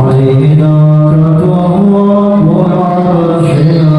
علينا كرة الله وعلى شيء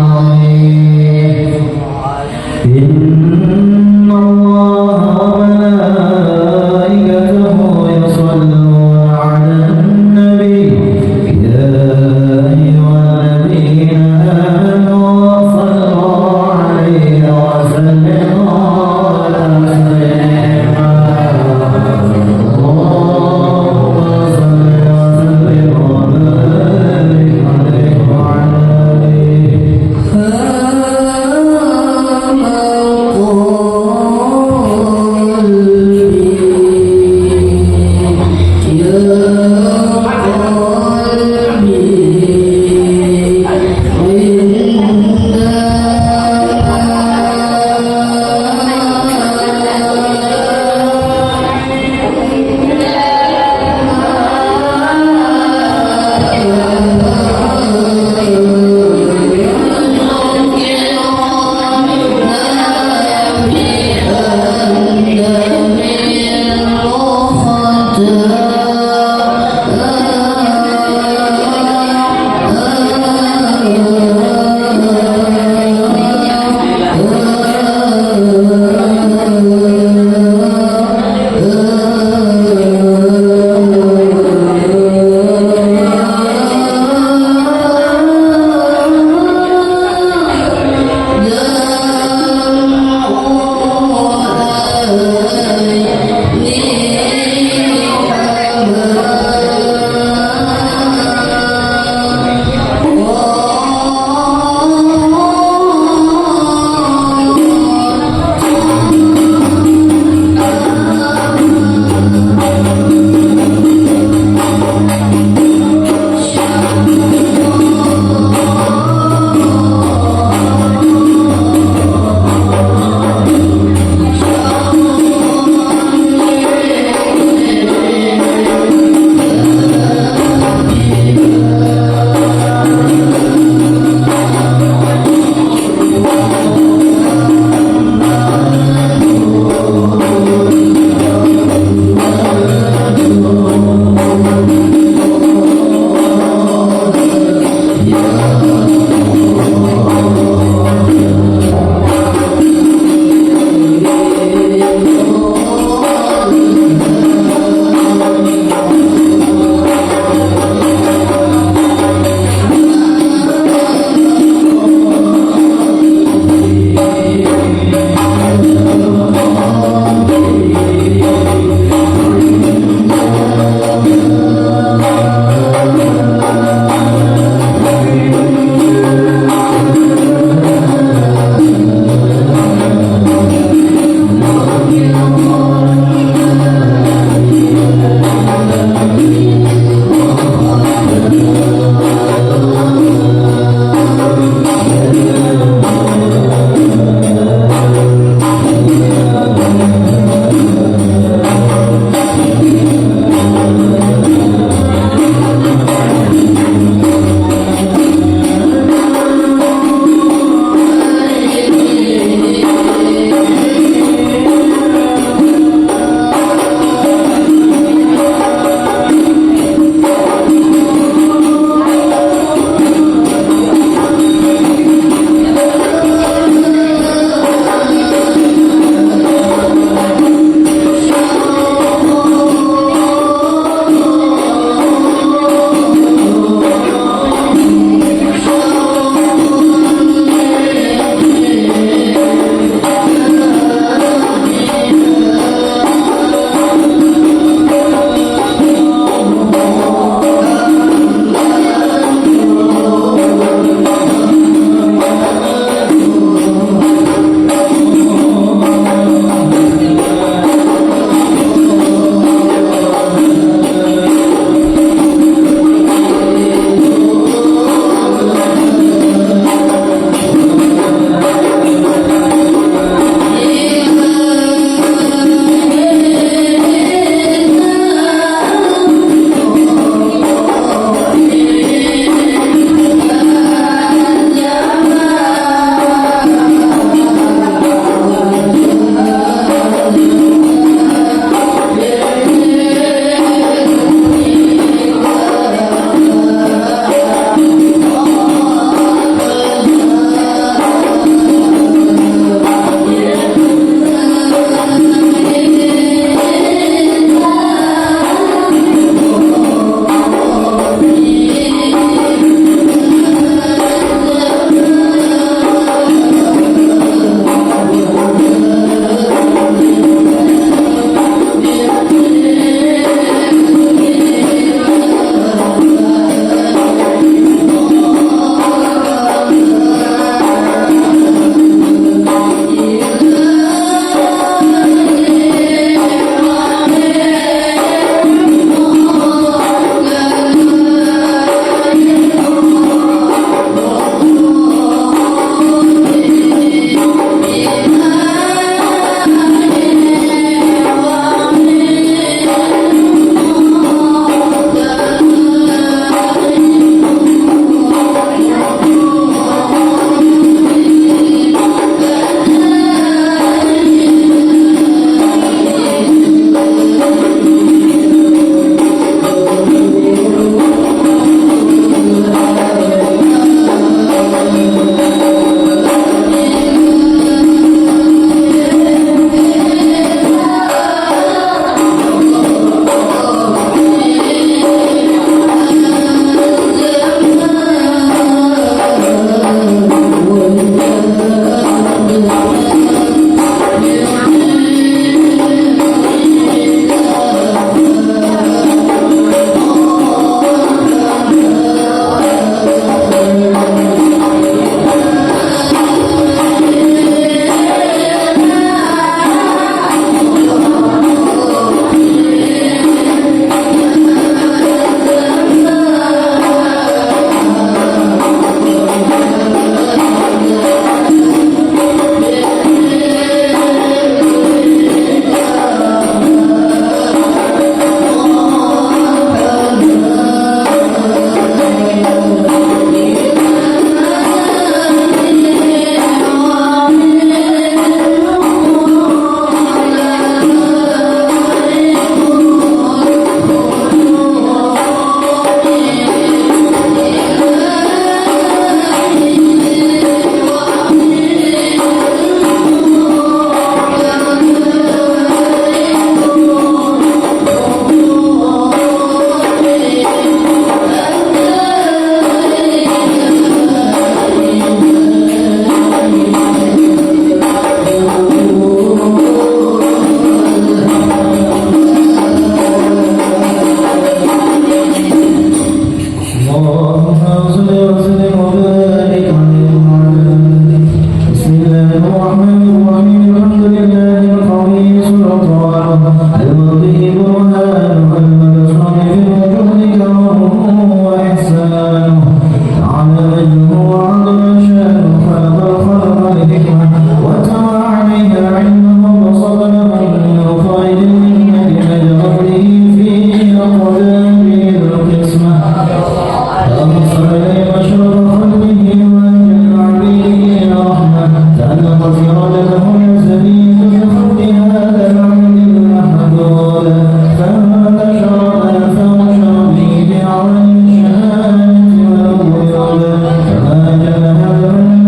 Allahumma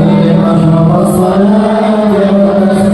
salli wa sallim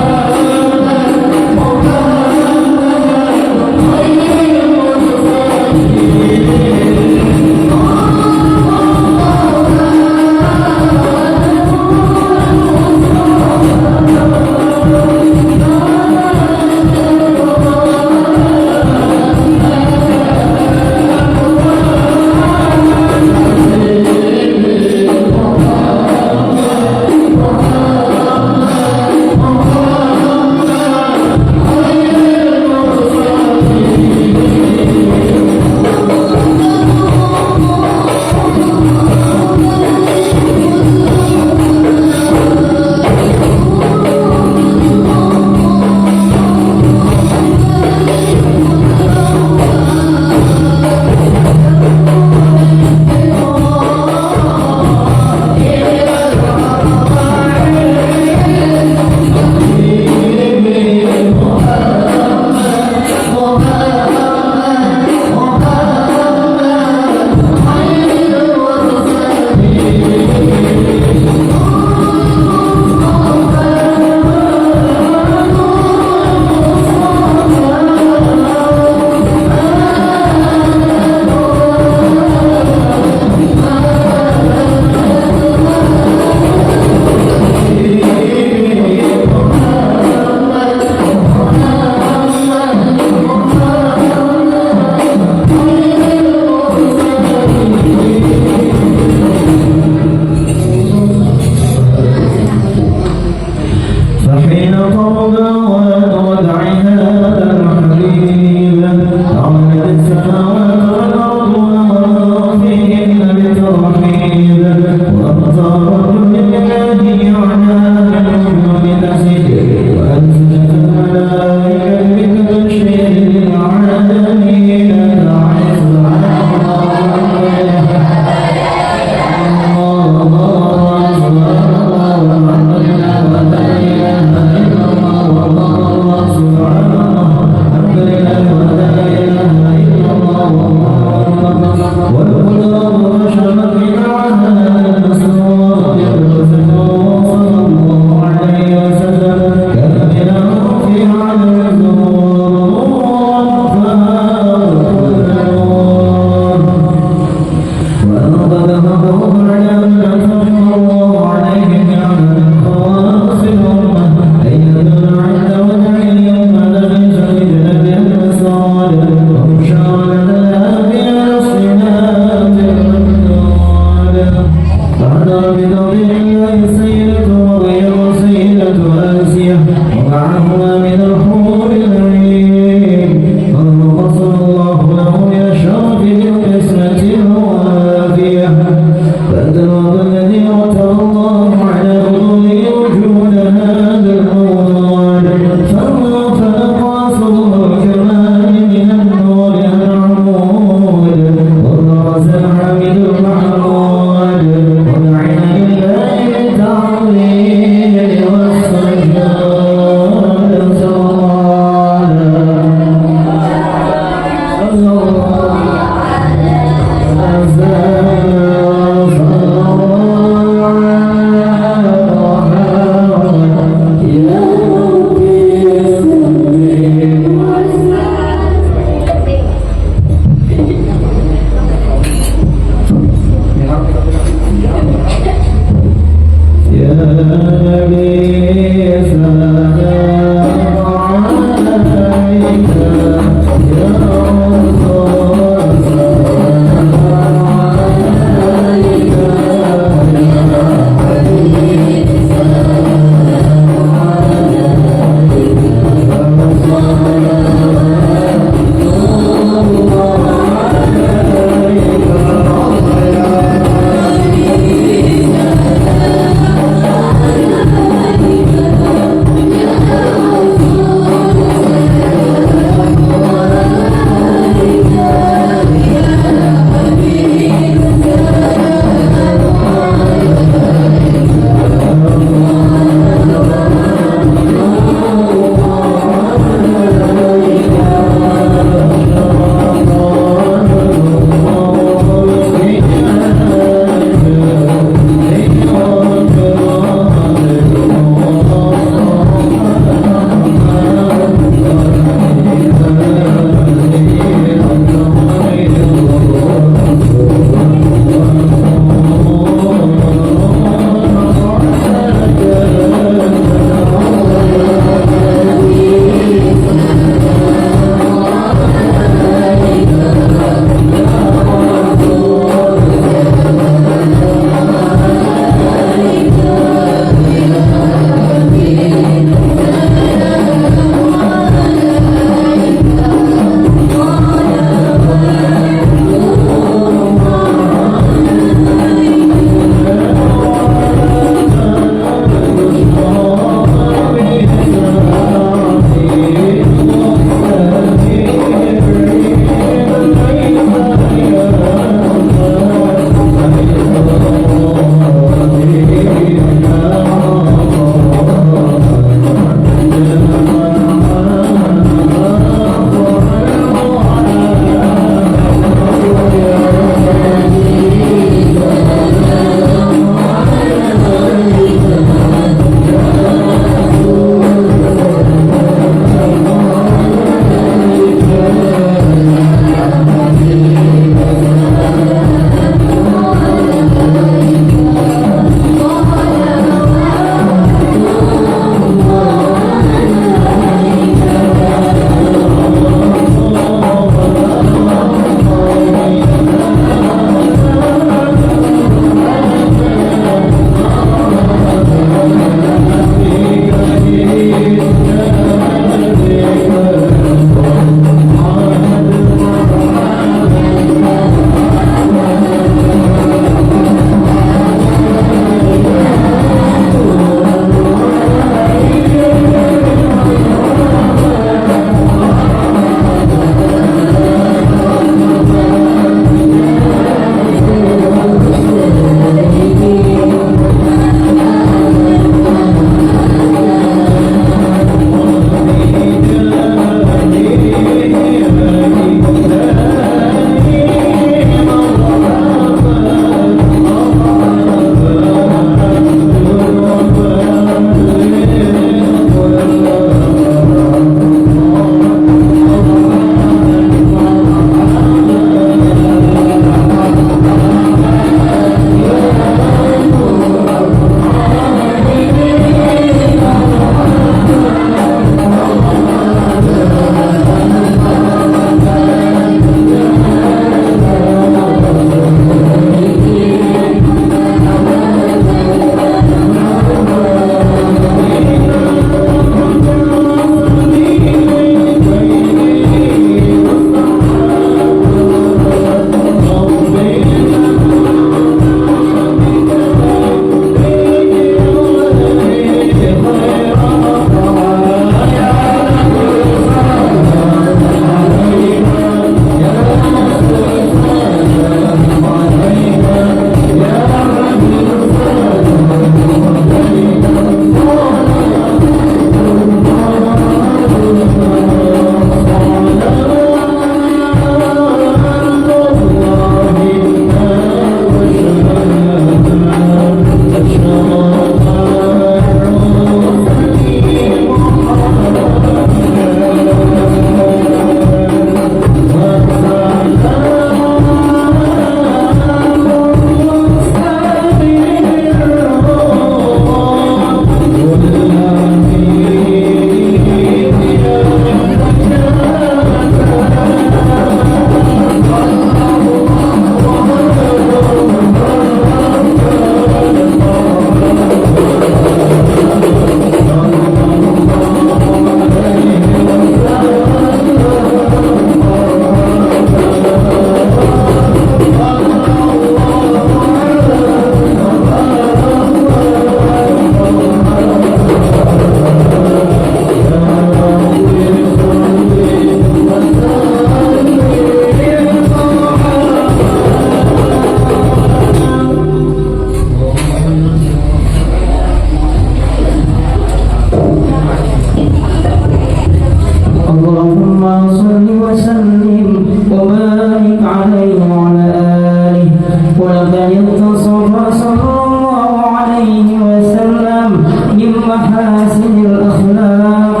محاسن الأخلاق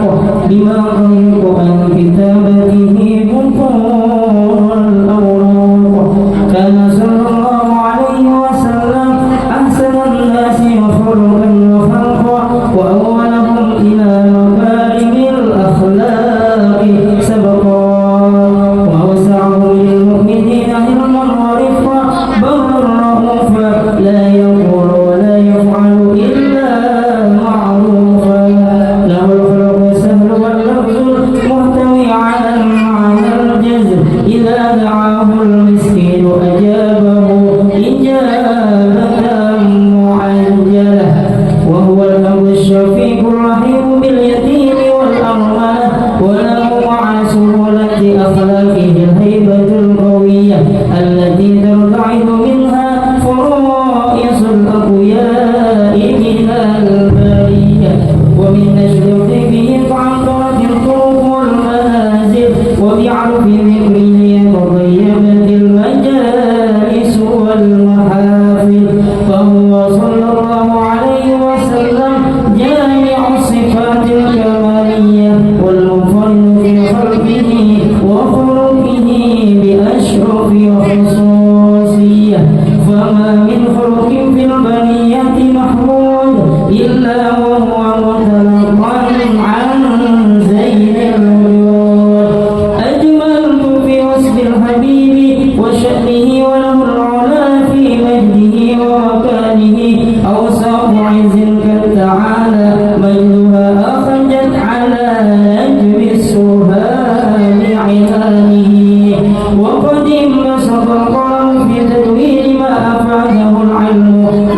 بما خلق عن كتابته بطون الأوراق. كان صلى الله عليه وسلم أحسن الناس خلقا وخلقا وأولهم إلى مكارم الأخلاق سبقا وأوسعهم للمؤمنين علما ورفقا برا رؤوفا لا يقول ولا يفعل إلا معروفا له الخلق السهل واللفظ المحتوي على المعنى الجزم إذا دعاه المسكين أجابه إجابة معجلة وهو الأب الشفيق الرحيم باليتيم والأرملة وله مع سهولة أخلاقه الهيبة القوية التي ترتعد منها فرائص الأقوياء من البرية ومن نشر طيبه فعنقرة الطرق والمنازل وبعرف ذكره تطيبت المجالس والمحافل فهو صلى الله عليه وسلم جامع الصفات الكمالية والمنفرد في خلقه وخلقه بأشرف خصوصية فما من خلق في البرية محمود إلا وهو متلقى عن زين الوجود. أجملت في وصف الحبيب وشأنه وله العلا في مجده ومكانه أوصاف عز كالتعالى مجدها أخرجت على نجم السهام عنانه وقد انبسط القلم في تدوين ما أفاده العلم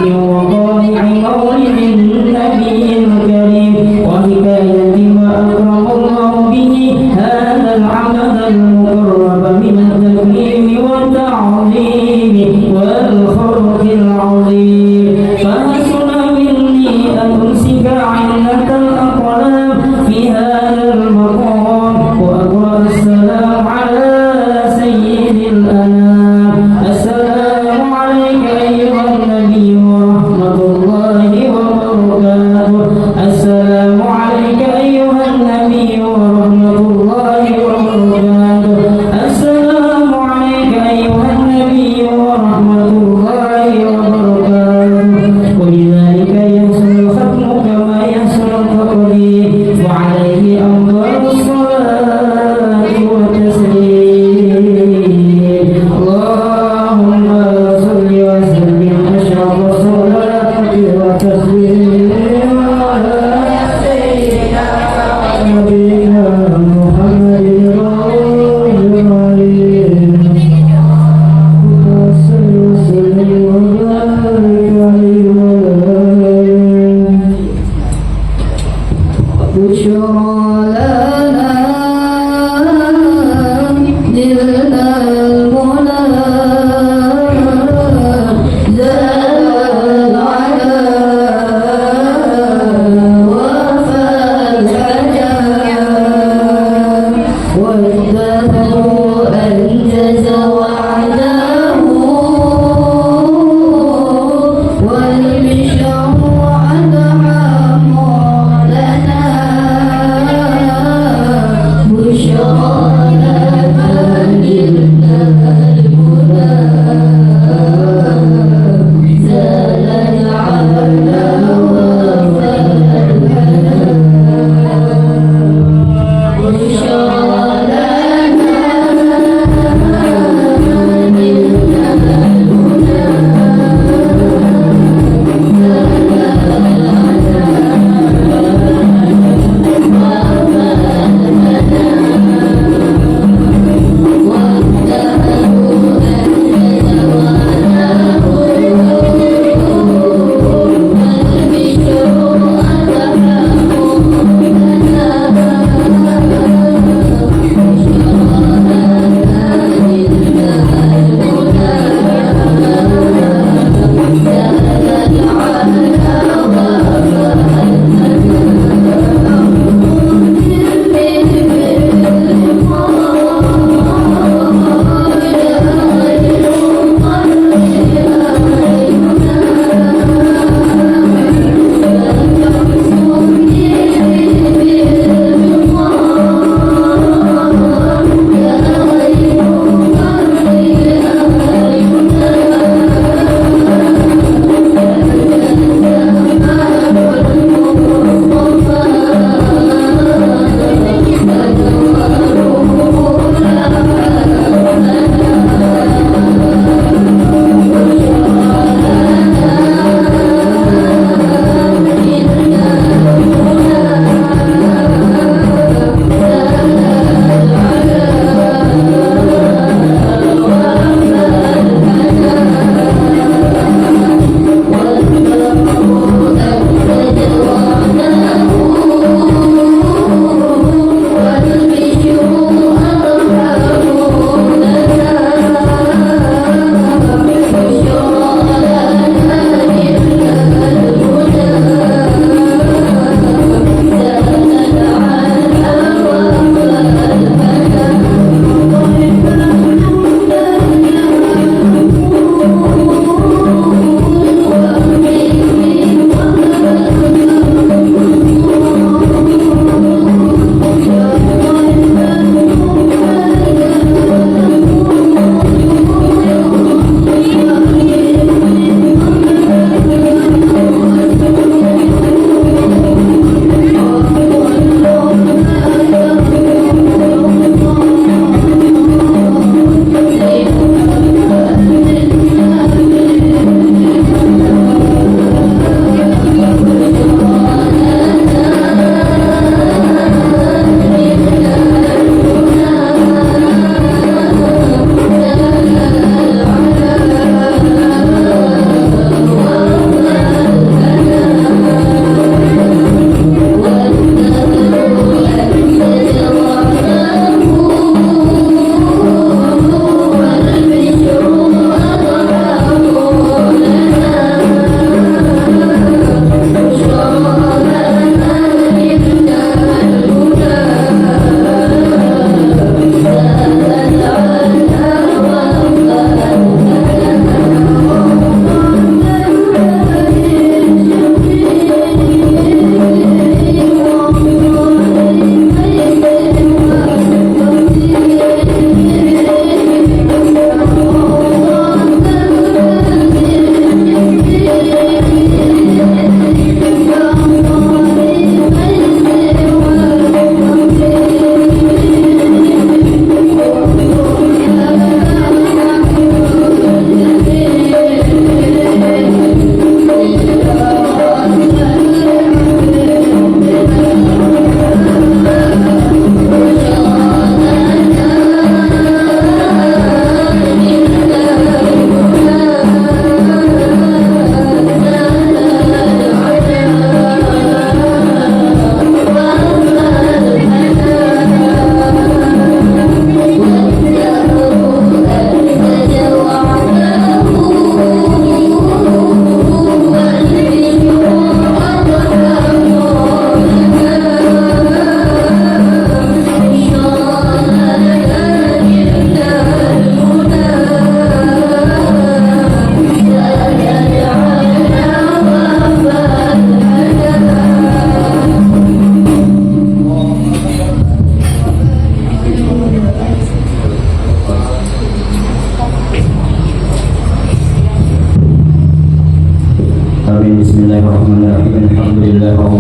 من وقائع مولد النبي الكريم وحكاية ما أكرم الله به هذا العبد المقرب من التكريم والتعظيم والخلق العظيم. فحسن مني أن أمسك عنة الأقلام في هذا المقام وأقرأ السلام على سيد الأنام. السلام عليك أيها النبي ورحمة الله وبركاته. السلام عليك أيها النبي ورحمة الله وبركاته. السلام عليك أيها النبي ورحمة الله وبركاته. وبذلك يحسن الختم كما يحسن التقدير وعليه أفضل الصلاة والتسليم. اللهم صل وسلم أشرف الصلاة والتسليم على سيدنا نبينا محمد صل وسلم وبارك عليه بشرى لنا نلنا المنى زال على وفى الحجاب والدهر أنجز وعده والبشر أنعم لنا بشرى لنا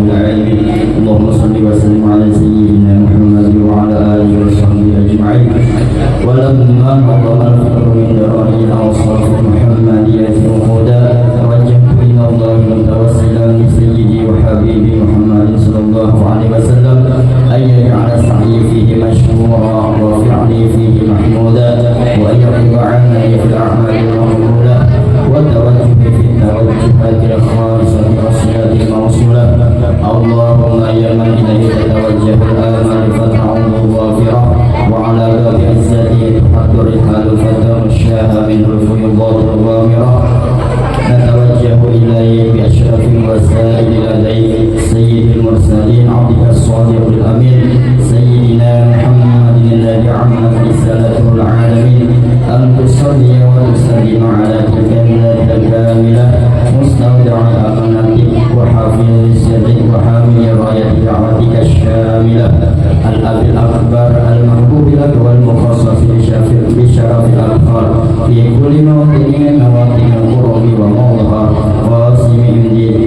العالمين. اللهم صل وسلم على سيدنا محمد وعلى آله وصحبه أجمعين. ولما حضر الفطر من دارين أوصاف محمدية وهدى توجهت إلى الله متوسلا بسيدي وحبيبي محمد صلى الله عليه وسلم أن يجعل سعي فيه مشكورا وفعلي فيه محمودا وأن يرضى عني في الأعمال المقبولة وتوجهي في التوجهات الخالصة والصلة الموصولة. اللهم يا من إليه تتوجه الآمال فتعود ظافرة وعلى باب عزته تحد رحال الفتى مشاها من الفيضات الغامرة نتوجه إليه بأشرف الوسائل لديك سيد المرسلين عبدك الصادق الأمين سيدنا محمد الذي عمت رسالته العالمين أن تصلي وتسلم على تلك الملة الكاملة مستودع أمانتك وحافظ سرك وحامل راية دعوتك الشاملة الأب الأكبر المحبوب لك والمخصص بشرف الأطهار في كل موطن من مواطن القرب وموضها قاسم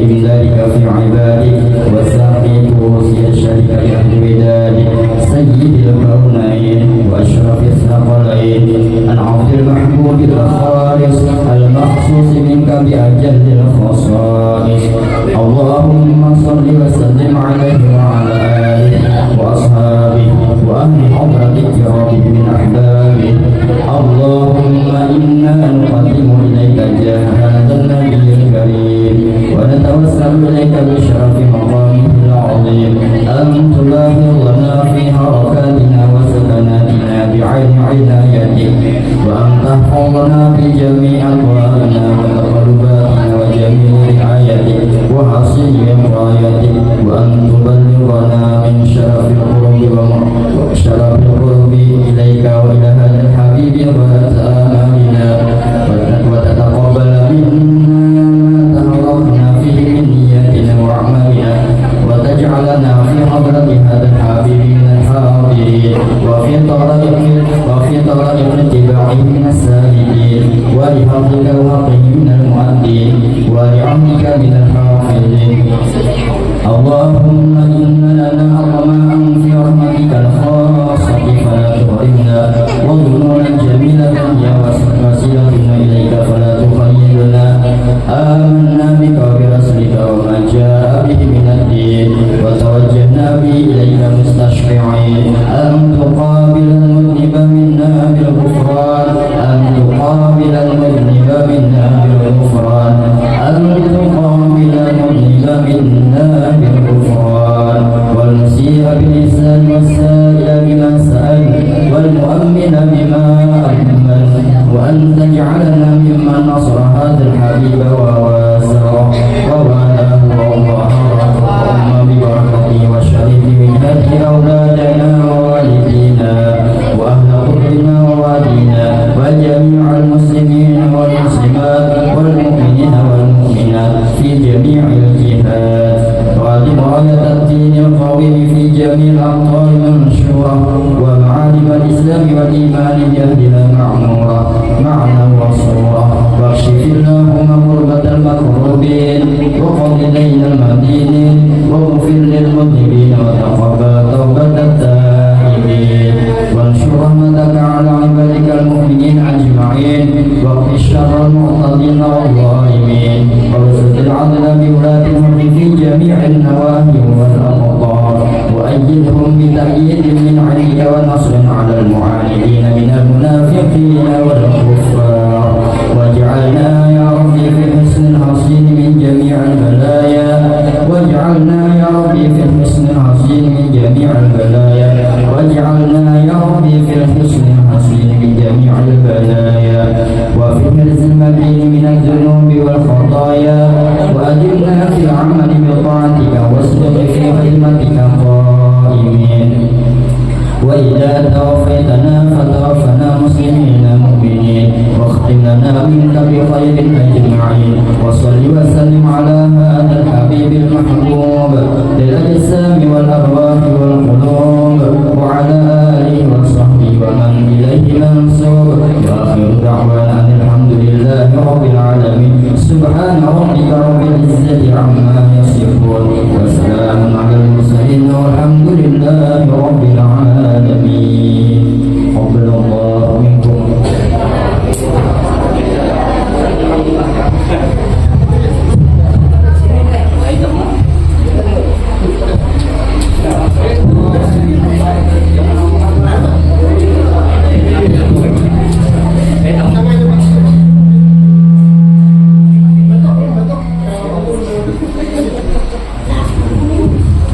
إمدادك في عبادك وساقي كؤوس الشرك لأهل ودادك سيد الكونين وأشرف الثقلين العبد المحبوب الخالص المخصوص منك بأجل الخصائص. اللهم صل وسلم عليه وعلى آله وأصحابه وأهل حضرة كرامه من أحبابه. اللهم إنا نقدم إليك جاه هذا النبي الكريم ونتوسل إليك بشرف مقامه العظيم أن تلاحظنا في حركاتنا وسكناتنا بعين عنايتك وأن تحفظنا بجميع أقوالنا وتقلباتنا وجميع رعايتك وحصين وقايتك وأن تبلغنا من شرف القرب إليك وإلى هذا الحبيب غاية آمالنا وتتقبل منا ما تهربنا فيه من نياتنا وأعمالنا وتجعلنا في حضرة هذا الحبيب من الحاضرين وفي طرائق اتباعه من السالكين ولحظك وحقه من المؤدين ولعمك من الحافظين. اللهم إنا نطمع في رحمتك الخاصة فلا تحرمنا وظنونا جميلة يا وسيلتنا إليك فلا تخيبنا. آمنا بك وبرسلك وما جاء به من الدين وتوجهنا به إليك مستشفعين أن تقابل المذنب منا بالغفران أن تقابل المذنب منا بالغفران أن تقابل المذنب منا بالغفران والمسيء بالإحسان والسائل بما سأل والمؤمن بما أمن وأن تجعلنا ممن نصر هذا الحبيب وواسره ووالاه وظهره ببركته وشريف منته أولادنا ووالدينا وأهل قربنا ووالينا وجميع المسلمين والمسلمات والمؤمنين والمؤمنات في جميع الجهات وأدم راية الدين القويم في جميع الأقطار منشورة ومعالم الإسلام والإيمان بأهلها معمورة معنا وصورة واكشف اللهم كربة المكروبين وقض دين المدينين واغفر للمذنبين وتقبل توبة التائبين وانشر رحمتك على عبادك المؤمنين أجمعين واقض شر المعتدين والظالمين وارزق العدل بولاة الحكم في جميع النواحي والأقطار وأيدهم بتأييد من عندك ونصر على المعاندين من المنافقين والكفار واجعلنا يا ربي في حسن الحصين من جميع البلايا واجعلنا يا ربي في الحسن الحصين من جميع البلايا واجعلنا يا ربي في الحسن الحصين من جميع البلايا وفي حرز المبين من الذنوب والخطايا وأجرنا في العمل بطاعتك واصدق في خدمتك قائمين وإذا توفيتنا فتوفنا مسلمين مؤمنين واختم لنا منك بخير أجمعين وصل وسلم على هذا الحبيب المحبوب للأجسام والأرواح والقلوب وعلى آله وصحبه ومن إليه منسوب وآخر دعوانا أن الحمد لله رب العالمين. سبحان ربك رب العزة عما يصفون وسلام لله رب العالمين. قبل الله منكم.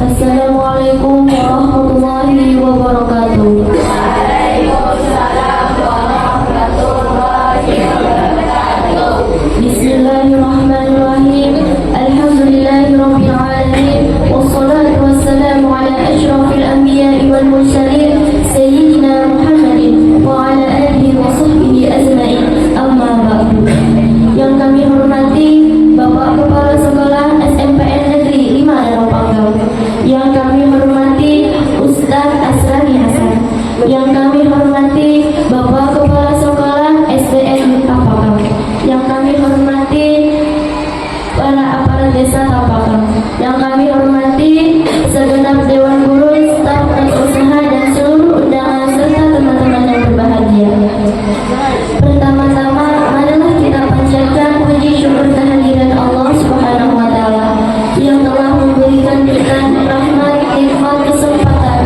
Assalamualaikum warahmatullahi wabarakatuh. Bismillahirrahmanirrahim. Alhamdulillahirabbil alamin. Wassalatu wassalamu ala asyrafil anbiya'i wal mursalin sayyidina Muhammadin wa ala alihi wa sahbihi ajma'in. Amma ba'du. Yang kami hormati Bapak Kepala Sekolah SMPN Negeri 5 Darapanggang, yang kami hormati Ustaz Asrani Hasan, yang kami hormati Bapak Kepala Sekolah SDN Tapakang, yang kami hormati para aparat desa Tapakang, yang kami hormati segenap Dewan Guru, staf usaha dan seluruh undangan serta teman-teman yang berbahagia. Pertama-tama, marilah kita panjatkan puji syukur kehadiran Allah Subhanahu wa Ta'ala yang telah memberikan kita rahmat, nikmat, kesempatan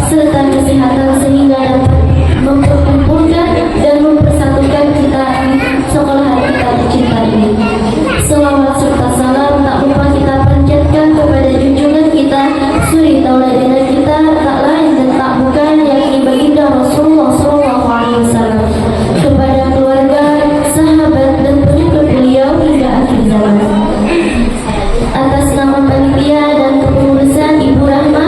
serta kesehatan sehingga dapat memperkumpulkan dan mempersatukan kita di sekolah kita tercinta ini. Selawat serta salam tak lupa kita panjatkan kepada junjungan kita, suri tauladan kita, tak lain dan tak bukan yakni baginda Rasulullah SAW, kepada keluarga, sahabat dan pengikut beliau hingga akhir zaman. Atas nama panitia dan kepengurusan Ibu Rahma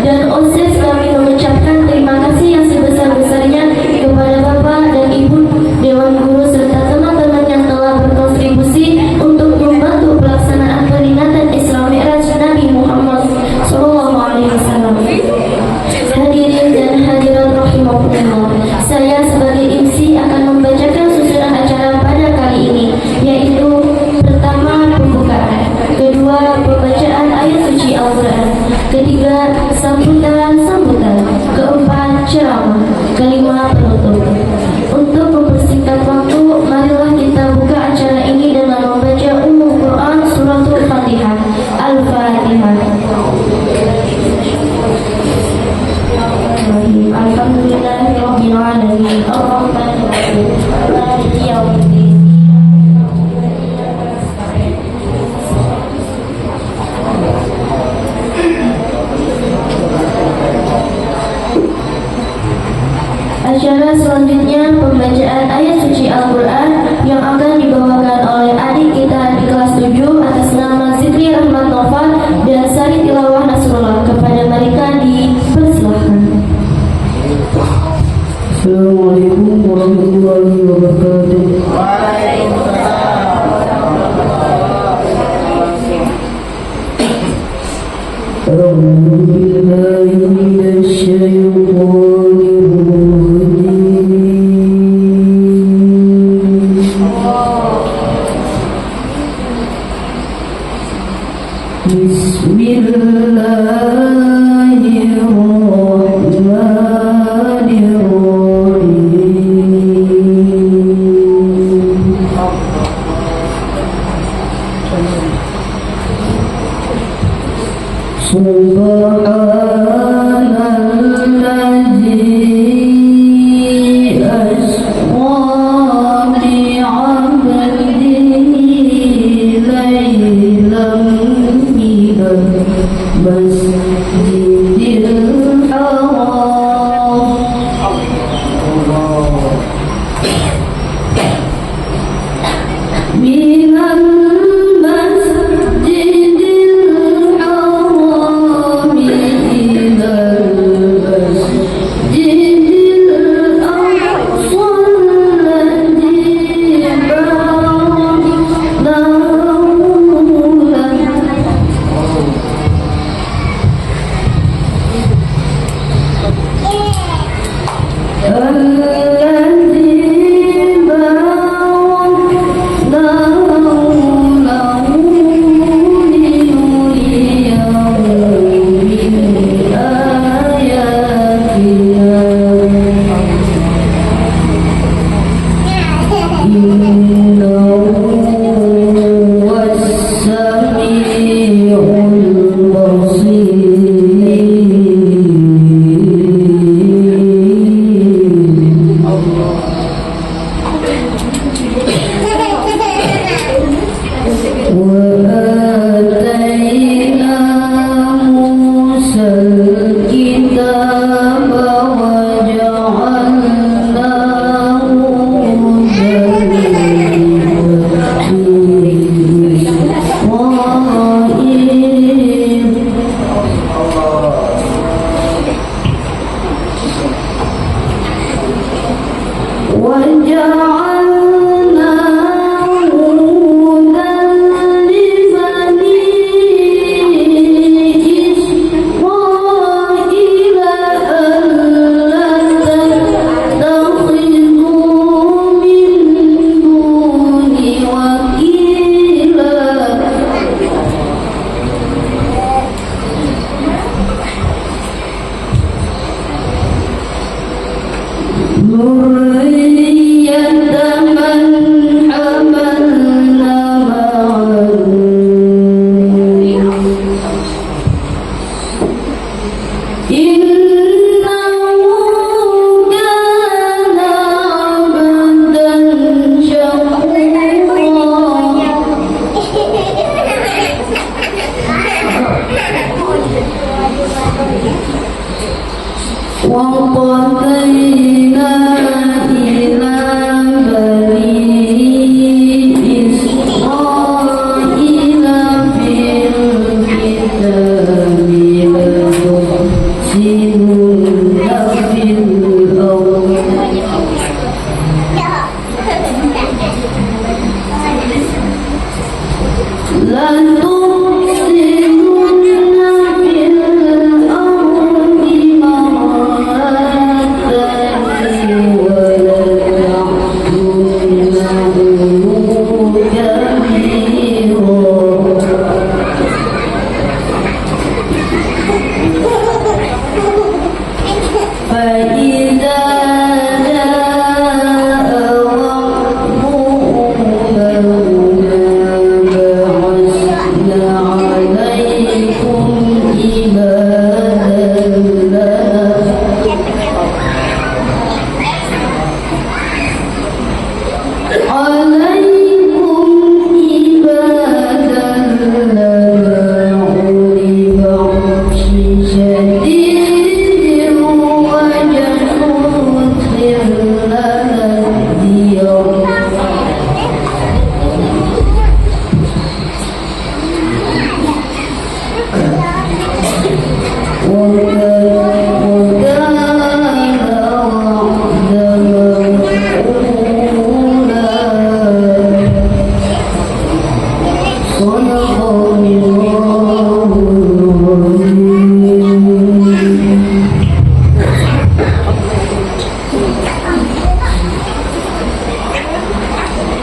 dan OSIS, kami mengucapkan terima kasih yang sebesar-besarnya kepada Bapak dan Ibu Dewan Guru serta teman-teman yang telah berkontribusi untuk membantu pelaksanaan peringatan Isra Mi'raj Nabi Muhammad SAW. Hadirin dan hadirat rahimakumullah, saya sebagai MC akan membacakan susunan acara pada kali ini, yaitu pertama pembukaan, kedua pembacaan ayat suci Al-Quran, ketiga sambutan, keempat ceramah, kelima penutup. Untuk mempersingkat waktu, marilah kita buka acara ini dengan membaca Ummul Quran Suratul Fatihah. Al-Fatihah. Alhamdulillahirabbil alamin. Arrahmanir rahim. Maliki yaumiddin. Acara selanjutnya pembacaan ayat suci Al-Quran yang akan dibawakan oleh adik kita di kelas 7 atas nama Zikri Rahmat Nova dan Sari Tilawah Nasrullah. Kepada mereka dipersilahkan. Assalamualaikum warahmatullahi wabarakatuh. وقضينا إلى بني إسرائيل في الكتاب لتفسدن في الأرض فإذا جاء ربهم بعثنا عليكم عبادا لنا أولي بأس شديد وجنود لنا الديار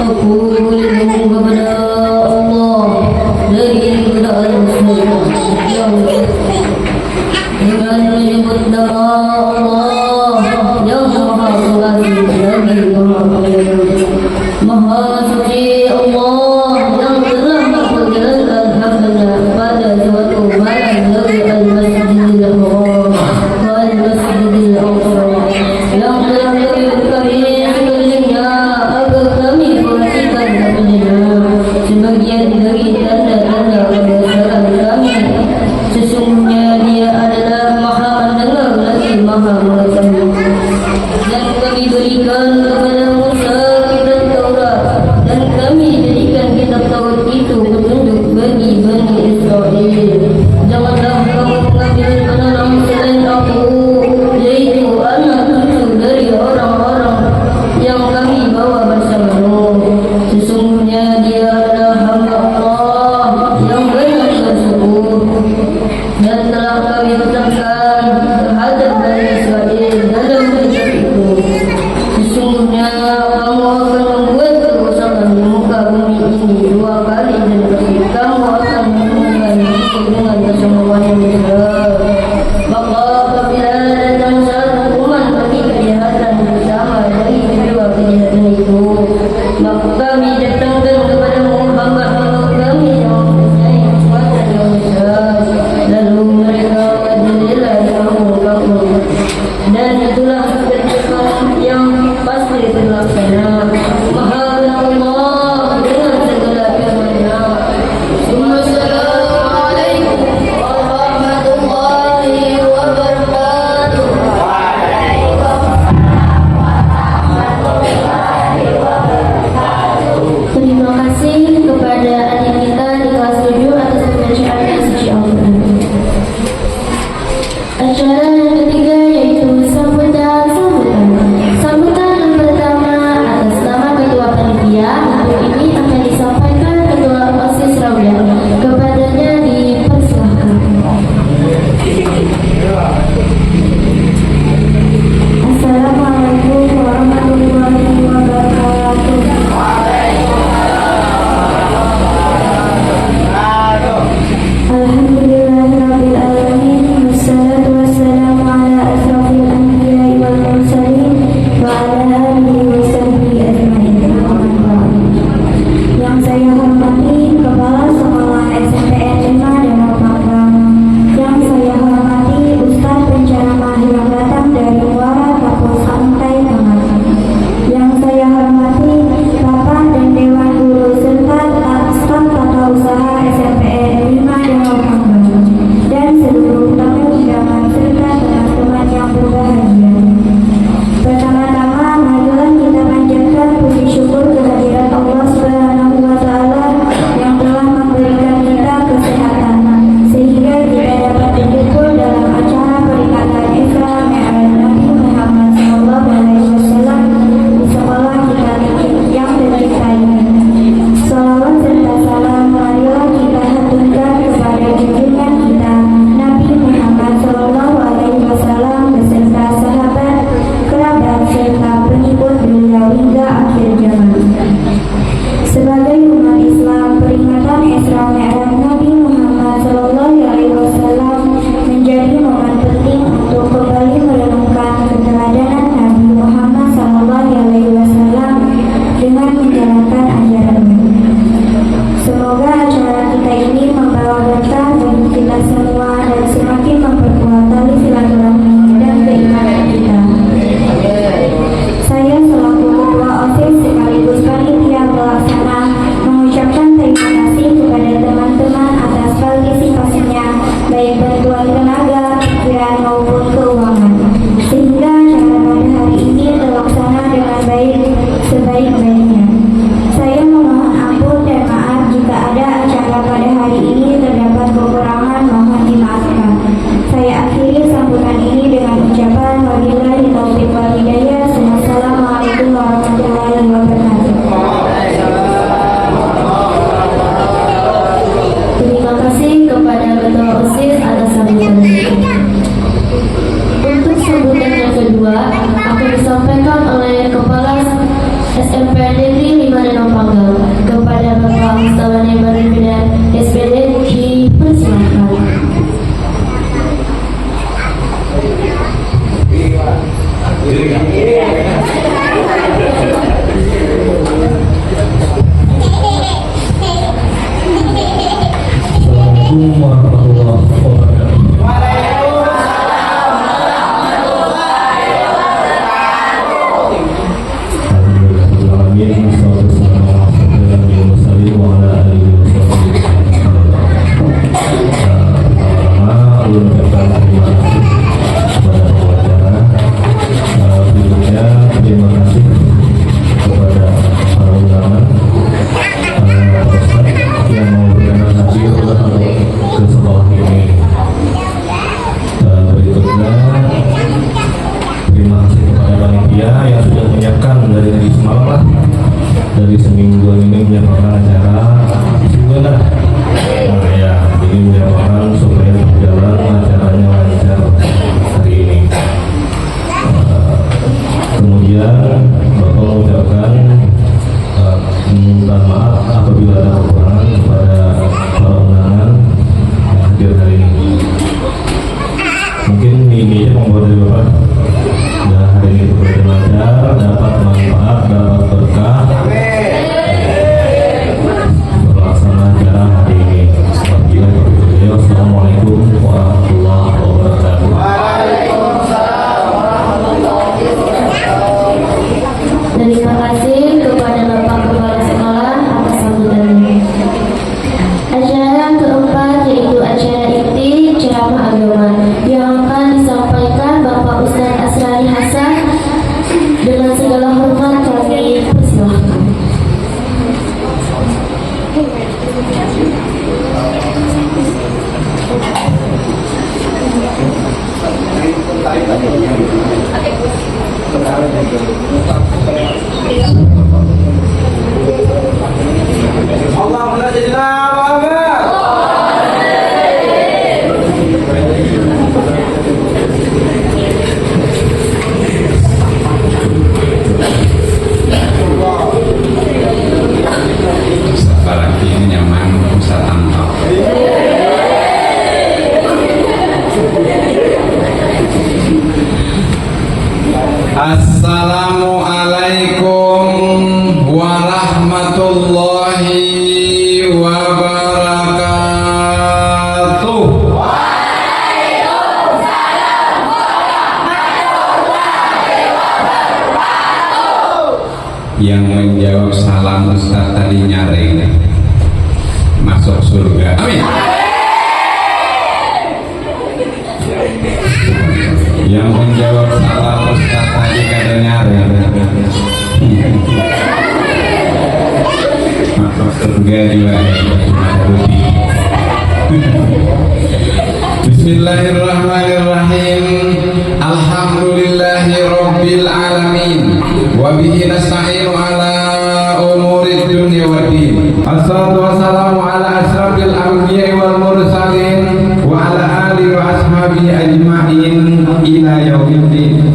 Aku berlindung kepada Allah dari godaan syaitan dengan menyebut nama Allah yang Maha Pengasih lagi Maha Penyayang. Maha Suci Allah yang telah memperkenalkan hambanya pada suatu malam dari Al-Masjidil Haram wal Masjidil Aqsa yang telah kami sekelilingnya agar kami perhatikan kepadanya sebagian dari tanda-tanda kebesaran kami. Sesungguhnya Dia adalah Maha Mendengar lagi Maha Mengetahui. Dan kami berikan kepada Musa kitab Taurat, dan kami jadikan kitab Taurat itu petunjuk bagi Bani Israel. Janganlah kamu mengambil penolong selain aku, yaitu anak cucu dari orang-orang yang kami bawa bersamamu. Sesungguhnya Dia adalah hamba Allah yang banyak bersyukur. Dan telah kami tetapkan terhadap Bani Israel dalam kitab itu, sesungguhnya kamu akan membuat kerusakan di muka bumi ini 2 kali, dan pasti kamu akan menemukan itu dengan kesombongan yang besar. Maka apabila datang satu hukuman bagi kejahatan bersama dari kedua kejahatan itu, maka kami datangkan kepadamu hamba-hamba kami yang mempunyai kekuatan yang besar, lalu mereka jadilah kamu. Dan itulah ketentuan yang pasti terlaksana. Maha Allah dengan segala firman-Nya. Assalamualaikum warahmatullahi wabarakatuh. Terima kasih kepada adik kita di kelas 7 atas pembacaan yang suci Al-Quran. Acara yang ketiga yaitu sambutan. Sambutan yang pertama atas nama Ketua Panitia. Untuk ini akan disampaikan Ketua OSIS Rauda. Kepadanya dipersilahkan. Assalamualaikum warahmatullahi wabarakatuh. Alhamdulillahirabbil alamin, wassalatu wassalamu Mungkin ini membuat dari Bapak dan hari ini belajar dapat manfaat, dapat berkah berlaksana acara hari ini. Assalamualaikum warahmatullahi wabarakatuh. Terima kasih kepada Bapak Kepala Sekolah atas sambutannya. Acara keempat yaitu acara inti ceramah agama yang akan disampaikan Bapak Ustadz Asrari Hasan. Dengan segala hormat kami persilahkan. Allahumma jadilah Barang ini nyaman Ustaz Anto. Assalamualaikum warahmatullahi wabarakatuh. Yang menjawab salam Ustaz tadi nyaring masuk surga. Amin. Yang menjawab salam Ustaz tadi kada nyaring masuk surga juga. Bismillahirrahmanirrahim. Alhamdulillahi rabbil alamin. Wabihi nasta'inu ala umurid dunya waddin. Assalatu wassalamu ala asrafil anbiya'i wal mursalin wa ala alihi wa ashabihi ajma'in ila yaumiddin.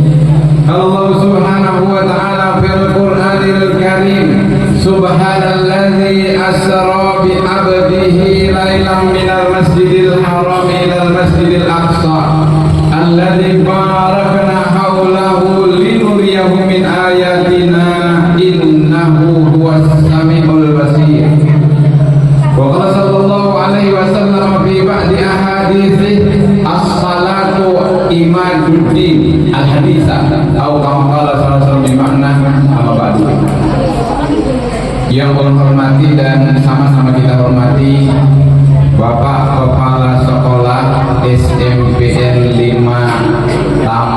Allah subhanahu wa ta'ala fil Qur'anil Karim, subhanalladzi asra bi 'abdihi lailan minal masjidil haram ilal masjidil aqsa alladzi barakna haulahu linuriyahu min ayatina innahu huwas samiul basir. Wa qala sallallahu alaihi wasallam fi ba'di ahaditsih as-salatu imaduddin al-haditsa atau kama qala sallallahu alaihi wasallam makna amma ba'du. Yang kami hormati dan sama-sama kita hormati Bapak Kepala Sekolah SMPN 5 Tam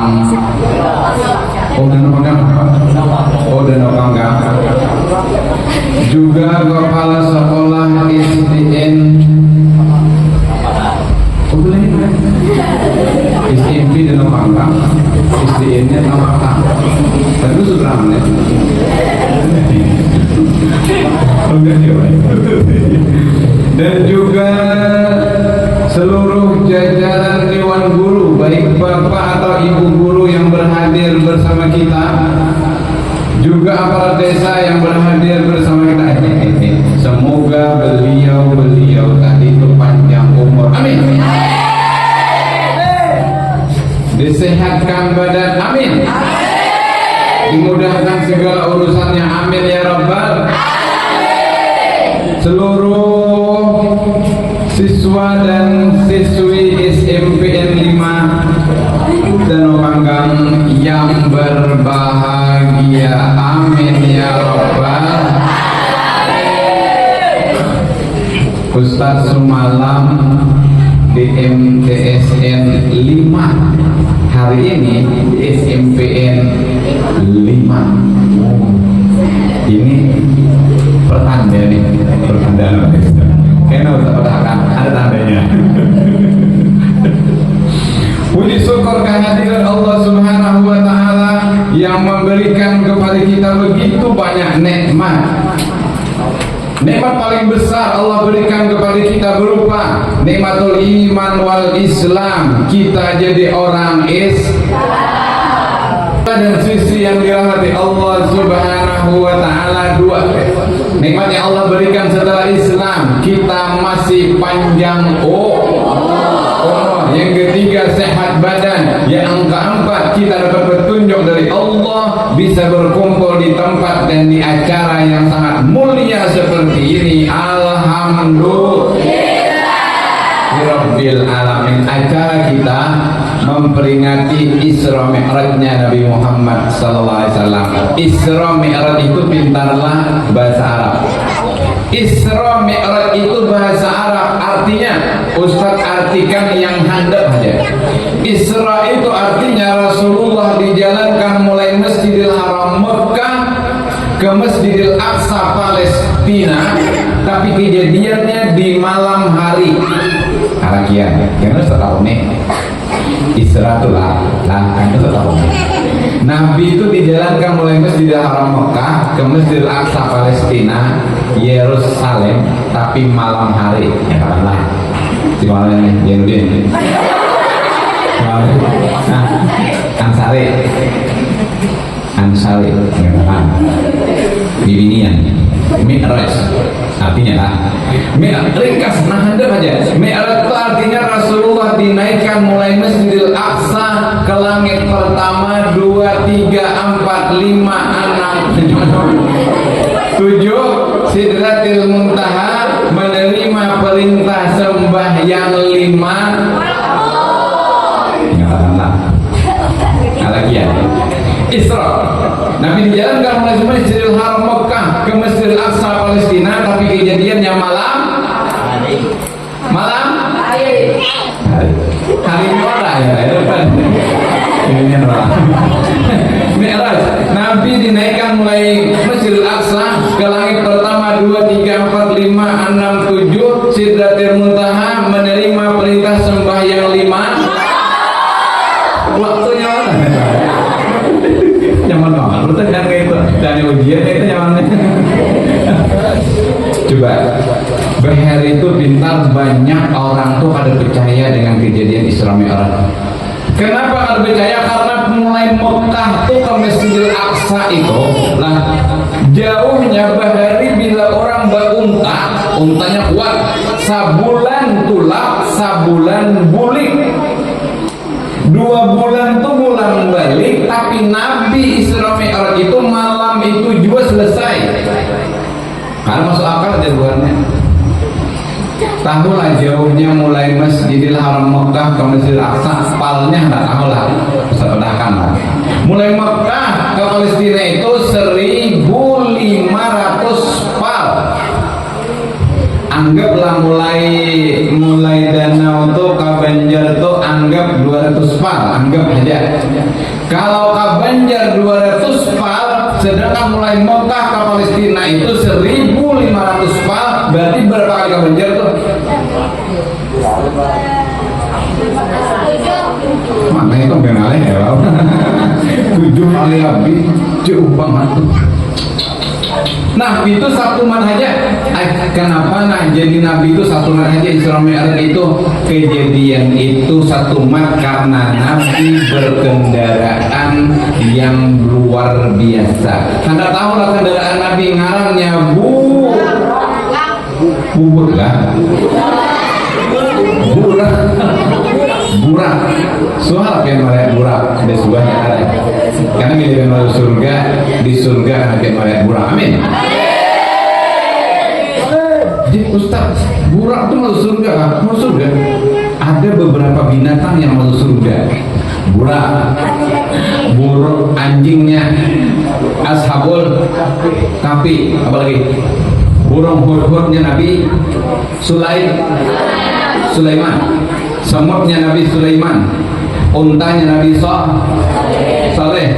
Danau Panggang, juga Kepala Sekolah SDN SMP Danau Panggang, SDN-nya Tamatang. Tapi itu sudah ramai. Dan juga seluruh jajaran Dewan Guru, baik Bapak atau Ibu Guru yang berhadir bersama kita, juga aparat desa yang berhadir bersama kita. Semoga beliau tadi itu panjang umur, amin. Disehatkan badan, amin. Dimudahkan segala urusannya, amin ya rabbal. Seluruh siswa dan siswi SMPN 5 Danau Panggang yang berbahagia, amin ya rabbal. Ustaz semalam di MTSN 5, hari ini di SMPN 5. Ini pertanda nih, pertanda kayaknya usah perhatikan, ada tandanya. Puji syukur kehadiran Allah Subhanahu wa ta'ala yang memberikan kepada kita begitu banyak nikmat. Nikmat paling besar Allah berikan kepada kita berupa nikmatul iman wal Islam. Kita jadi orang Islam. Dan sisi yang dirahmati Allah Subhanahu wa ta'ala, dua nikmat yang Allah berikan setelah Islam, kita masih panjang umur. Yang ketiga sehat badan. bisa berkumpul di tempat dan di acara yang sangat mulia seperti ini. Alhamdulillahirabbil alamin. Acara kita memperingati Isra Mi'rajnya Nabi Muhammad sallallahu alaihi wasallam. Isra Mi'raj itu pintarlah bahasa Arab. Isra Mi'raj itu bahasa Arab, artinya Ustaz artikan yang handap aja. Isra itu artinya Rasulullah dijalankan mulai Masjidil Haram Mekah ke Masjidil Aqsa Palestina, tapi kejadiannya di malam hari. Arakian, karena setahun nih Isra itu lah kan setahun. Nabi itu dijalankan mulai Masjidil Haram Mekah ke Masjidil Aqsa Palestina Yerusalem, tapi malam hari. Ya katakanlah di mana nih Jenudin Ansari mengatakan Bibinian Mi'raj artinya lah ringkas handap aja. Mi'raj itu artinya Rasulullah dinaikkan mulai Masjidil Aqsa ke langit pertama 2, 3, 4, 5, 6, 7 Sidratil Muntaha, menerima perintah sembahyang 5. Nyatakanlah lagi ya. Isra, Nabi dijalankan mulai Masjidil Haram Mekah ke Masjidil Aqsa Palestina, tapi kejadiannya malam hari Mi'raj ya depan. Ini Mi'raj. Nabi dinaikkan mulai Masjidil Aqsa ke langit pertama 2, 3, 4, 5, 6, 7 Sidratil Muntaha, menerima perintah sembahyang 5. Waktunya mana? Nyaman banget, lu tekan kayak itu dan ujian itu nyaman. Coba Beher itu pintar, banyak orang tuh pada percaya dengan kejadian Isra Mi'raj. Kenapa pada percaya? Karena mulai Mekah tuh ke Masjidil Aqsa itu lah jauhnya bahari bila orang berunta, untanya kuat, sabulan tulak, sabulan bulik. 2 bulan tuh bulan balik, tapi Nabi Isra Mi'raj itu malam itu juga selesai. Karena masuk akal jadwalnya. Tahulah jauhnya mulai Masjidil Haram Mekah ke Masjidil Aqsa, palnya nggak tahu lah, bisa pedahkan lah. Mulai Mekah ke Palestina itu 1.500 pal. Anggaplah mulai danau tuh ke Banjar tuh anggap 200 pal, anggap aja. Kalau ke Banjar 200 pal, sedangkan mulai Mekah ke Palestina itu 1.500 pal, berarti berapa kali ke Banjar tuh? Mana itu bengaleh ya? 7 kali lebih, jauh banget tuh. Nabi itu satu manhajnya. Kenapa jadi Nabi itu satu manhajnya? Isra Mi'raj itu kejadian itu satu mat karena Nabi berkendaraan yang luar biasa. Anda tahu lah kendaraan Nabi ngarangnya bubur lah, burak. Soal apa yang melihat burak ada sebuahnya ada. Karena milikan masuk surga, di surga akan melihat burak. Amin. Jadi Ustaz, burak itu masuk surga kan? Masuk surga. Ada beberapa binatang yang masuk surga. Burak, buruk, anjingnya, ashabul kafi, apalagi burung hurufnya Nabi Sulaiman, semutnya Nabi Sulaiman, untanya Nabi Saleh.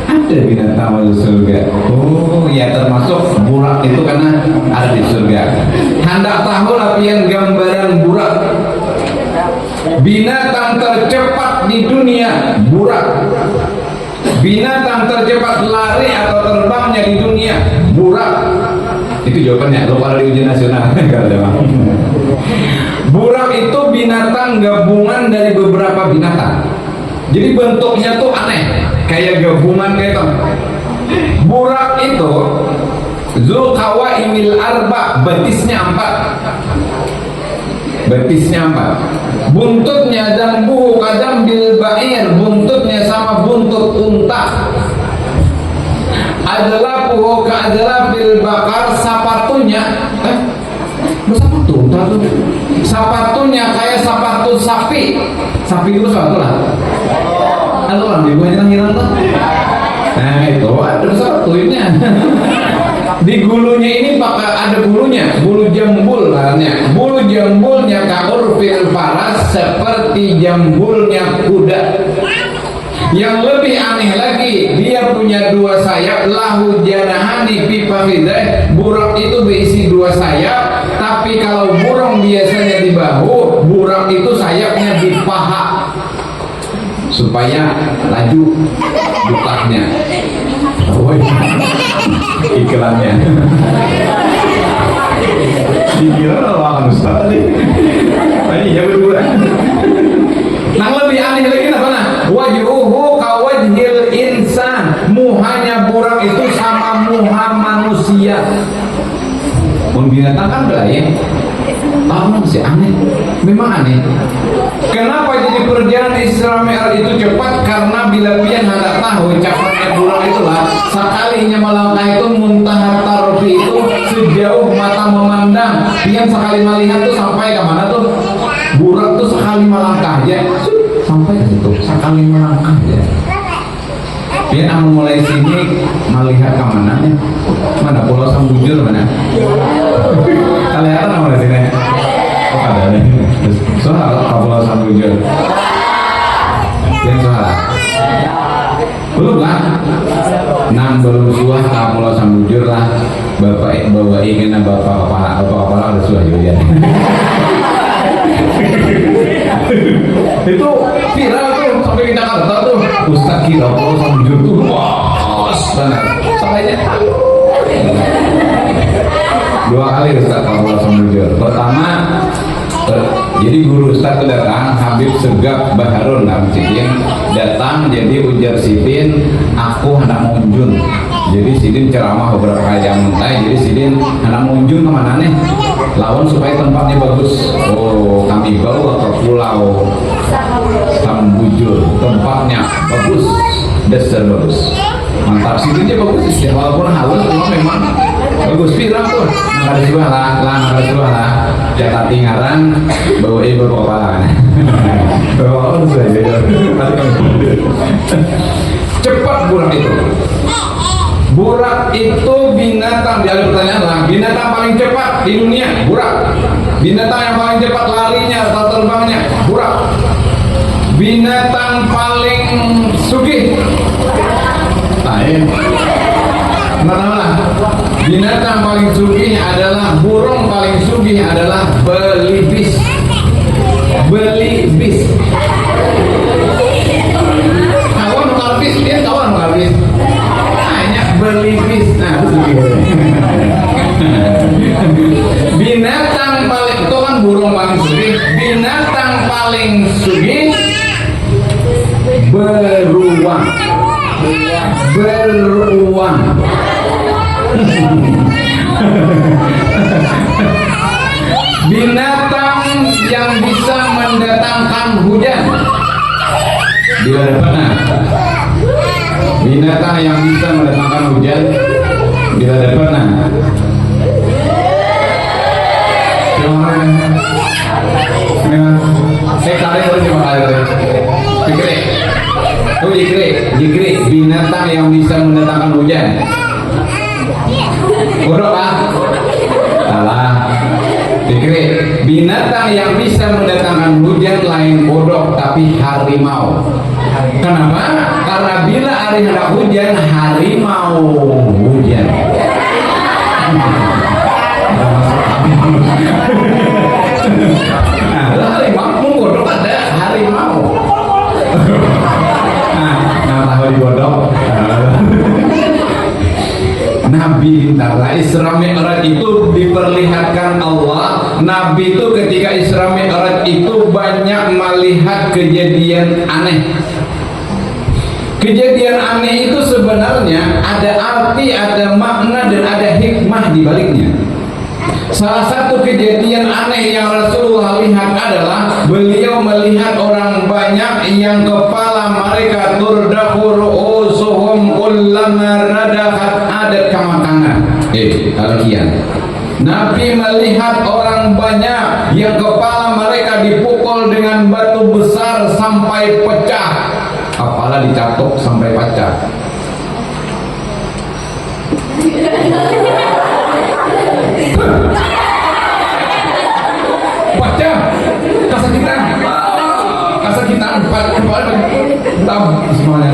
Ada binatang masuk surga. Oh ya, termasuk burak itu karena ada di surga. Hendak tahu lapian gambaran burak. Binatang tercepat di dunia burak. Binatang tercepat lari atau terbangnya di dunia burak. Itu jawabannya. Lo pada di ujian nasional. Burak itu binatang gabungan dari beberapa binatang. Jadi bentuknya tuh aneh, kayak gabungan kayak itu. Burak itu Zulqawaimil arba, betisnya 4. Buntutnya jambu kadam bil ba'ir, buntutnya sama buntut unta. adlapuhu ka'adlafil bakar, sepatunya sepatunya kayak sepatu sapi itu sepatu lah atau orang ibu hilang tuh. Nah itu ada sepatunya. Di gulunya ini pakai ada bulunya, bulu jambul katanya. Bulu jambulnya ka'urfil faras, seperti jambulnya kuda. Yang lebih aneh lagi, dia punya dua sayap, lahu janahani fi fakhidai. Burung itu berisi dua sayap, tapi kalau burung biasanya di bahu, burung itu sayapnya di paha supaya laju bukanya. Oh, iklannya. Dikira lawan Ustaz tadi. Ini ya berdua. Nah lebih aneh lagi apa nah? Wajhuhu kawajhil insan, muhanya burung itu sama muha manusia. Binatang kan berlain. Tahu sih aneh, memang aneh. Kenapa jadi perjalanan Isra Mi'raj itu cepat? Karena bila pian hendak tahu cepatnya burung itulah, sekalinya melangkah itu muntaha tarfi itu sejauh mata memandang. Pian sekali melihat tuh sampai ke mana tuh? Burung tuh sekali melangkah aja sampai ke situ, sekali melangkah aja. Pian akan mulai sini melihat ke mana? Mana Pulau Sambujur mana? Kelihatan apa di sini? Oh ada nih. Soal Pulau Sambujur. Yang soal. Belum kan? Nang belum suah ke Pulau Sambujur lah. Bapak bawa ingin bapak kepala ada suah juga. Itu viral tuh sampai kita kata tuh Ustaz kira Pulau Sambujur tuh wah banget. Sampainya dua kali Ustaz ke Pulau Sambujur. Pertama jadi guru Ustaz itu datang, Habib Segap Baharun Sidin datang, jadi ujar Sidin aku hendak munjun. Jadi Sidin ceramah beberapa kali yang mentai, jadi Sidin hendak munjun kemana nih? Lawan supaya tempatnya bagus. Oh kami bawa ke Pulau Sambujur, tempatnya bagus, dasar bagus, mantap. Sidinnya bagus sih, walaupun halus cuma memang bagus. Pirang tuh nggak ada jual lah jatah ngaran bawa ibu kepala bawa orang saja cepat burak itu binatang. Ada pertanyaan lah, binatang paling cepat di dunia burak. Binatang yang paling cepat larinya atau terbangnya burak. Binatang paling sugih mana? Binatang paling sugih adalah burung paling sugih adalah belibis. Kawan mengalbis, dia kawan mengalbis. Hanya belibis. Nah, sugih. Binatang paling itu kan burung paling sugih. Binatang paling sugih beruang. Binatang yang bisa mendatangkan hujan. Bila ada pernah binatang yang bisa mendatangkan hujan, bila ada pernah saya tarik terus lima kali. Jikri, binatang yang bisa mendatangkan hujan. Kodok pak? Salah. Jikri, binatang yang bisa mendatangkan hujan lain kodok tapi harimau. Kenapa? Karena bila hari hendak hujan, harimau hujan. Nah, harimau kodok ada harimau. Tahu digodok. Nabi bintara Isra Mi'raj itu diperlihatkan Allah. Nabi itu ketika Isra Mi'raj itu banyak melihat kejadian aneh. Kejadian aneh itu sebenarnya ada arti, ada makna dan ada hikmah di baliknya. Salah satu kejadian aneh yang Rasulullah lihat adalah beliau melihat orang banyak yang kepala mereka turdahu ru'usuhum kullama radahat adat ke makanan. Kalian. Nabi melihat orang banyak yang kepala mereka dipukul dengan batu besar sampai pecah. Kepala dicatok sampai pecah. Pecah. Kesakitan kepala tab semuanya.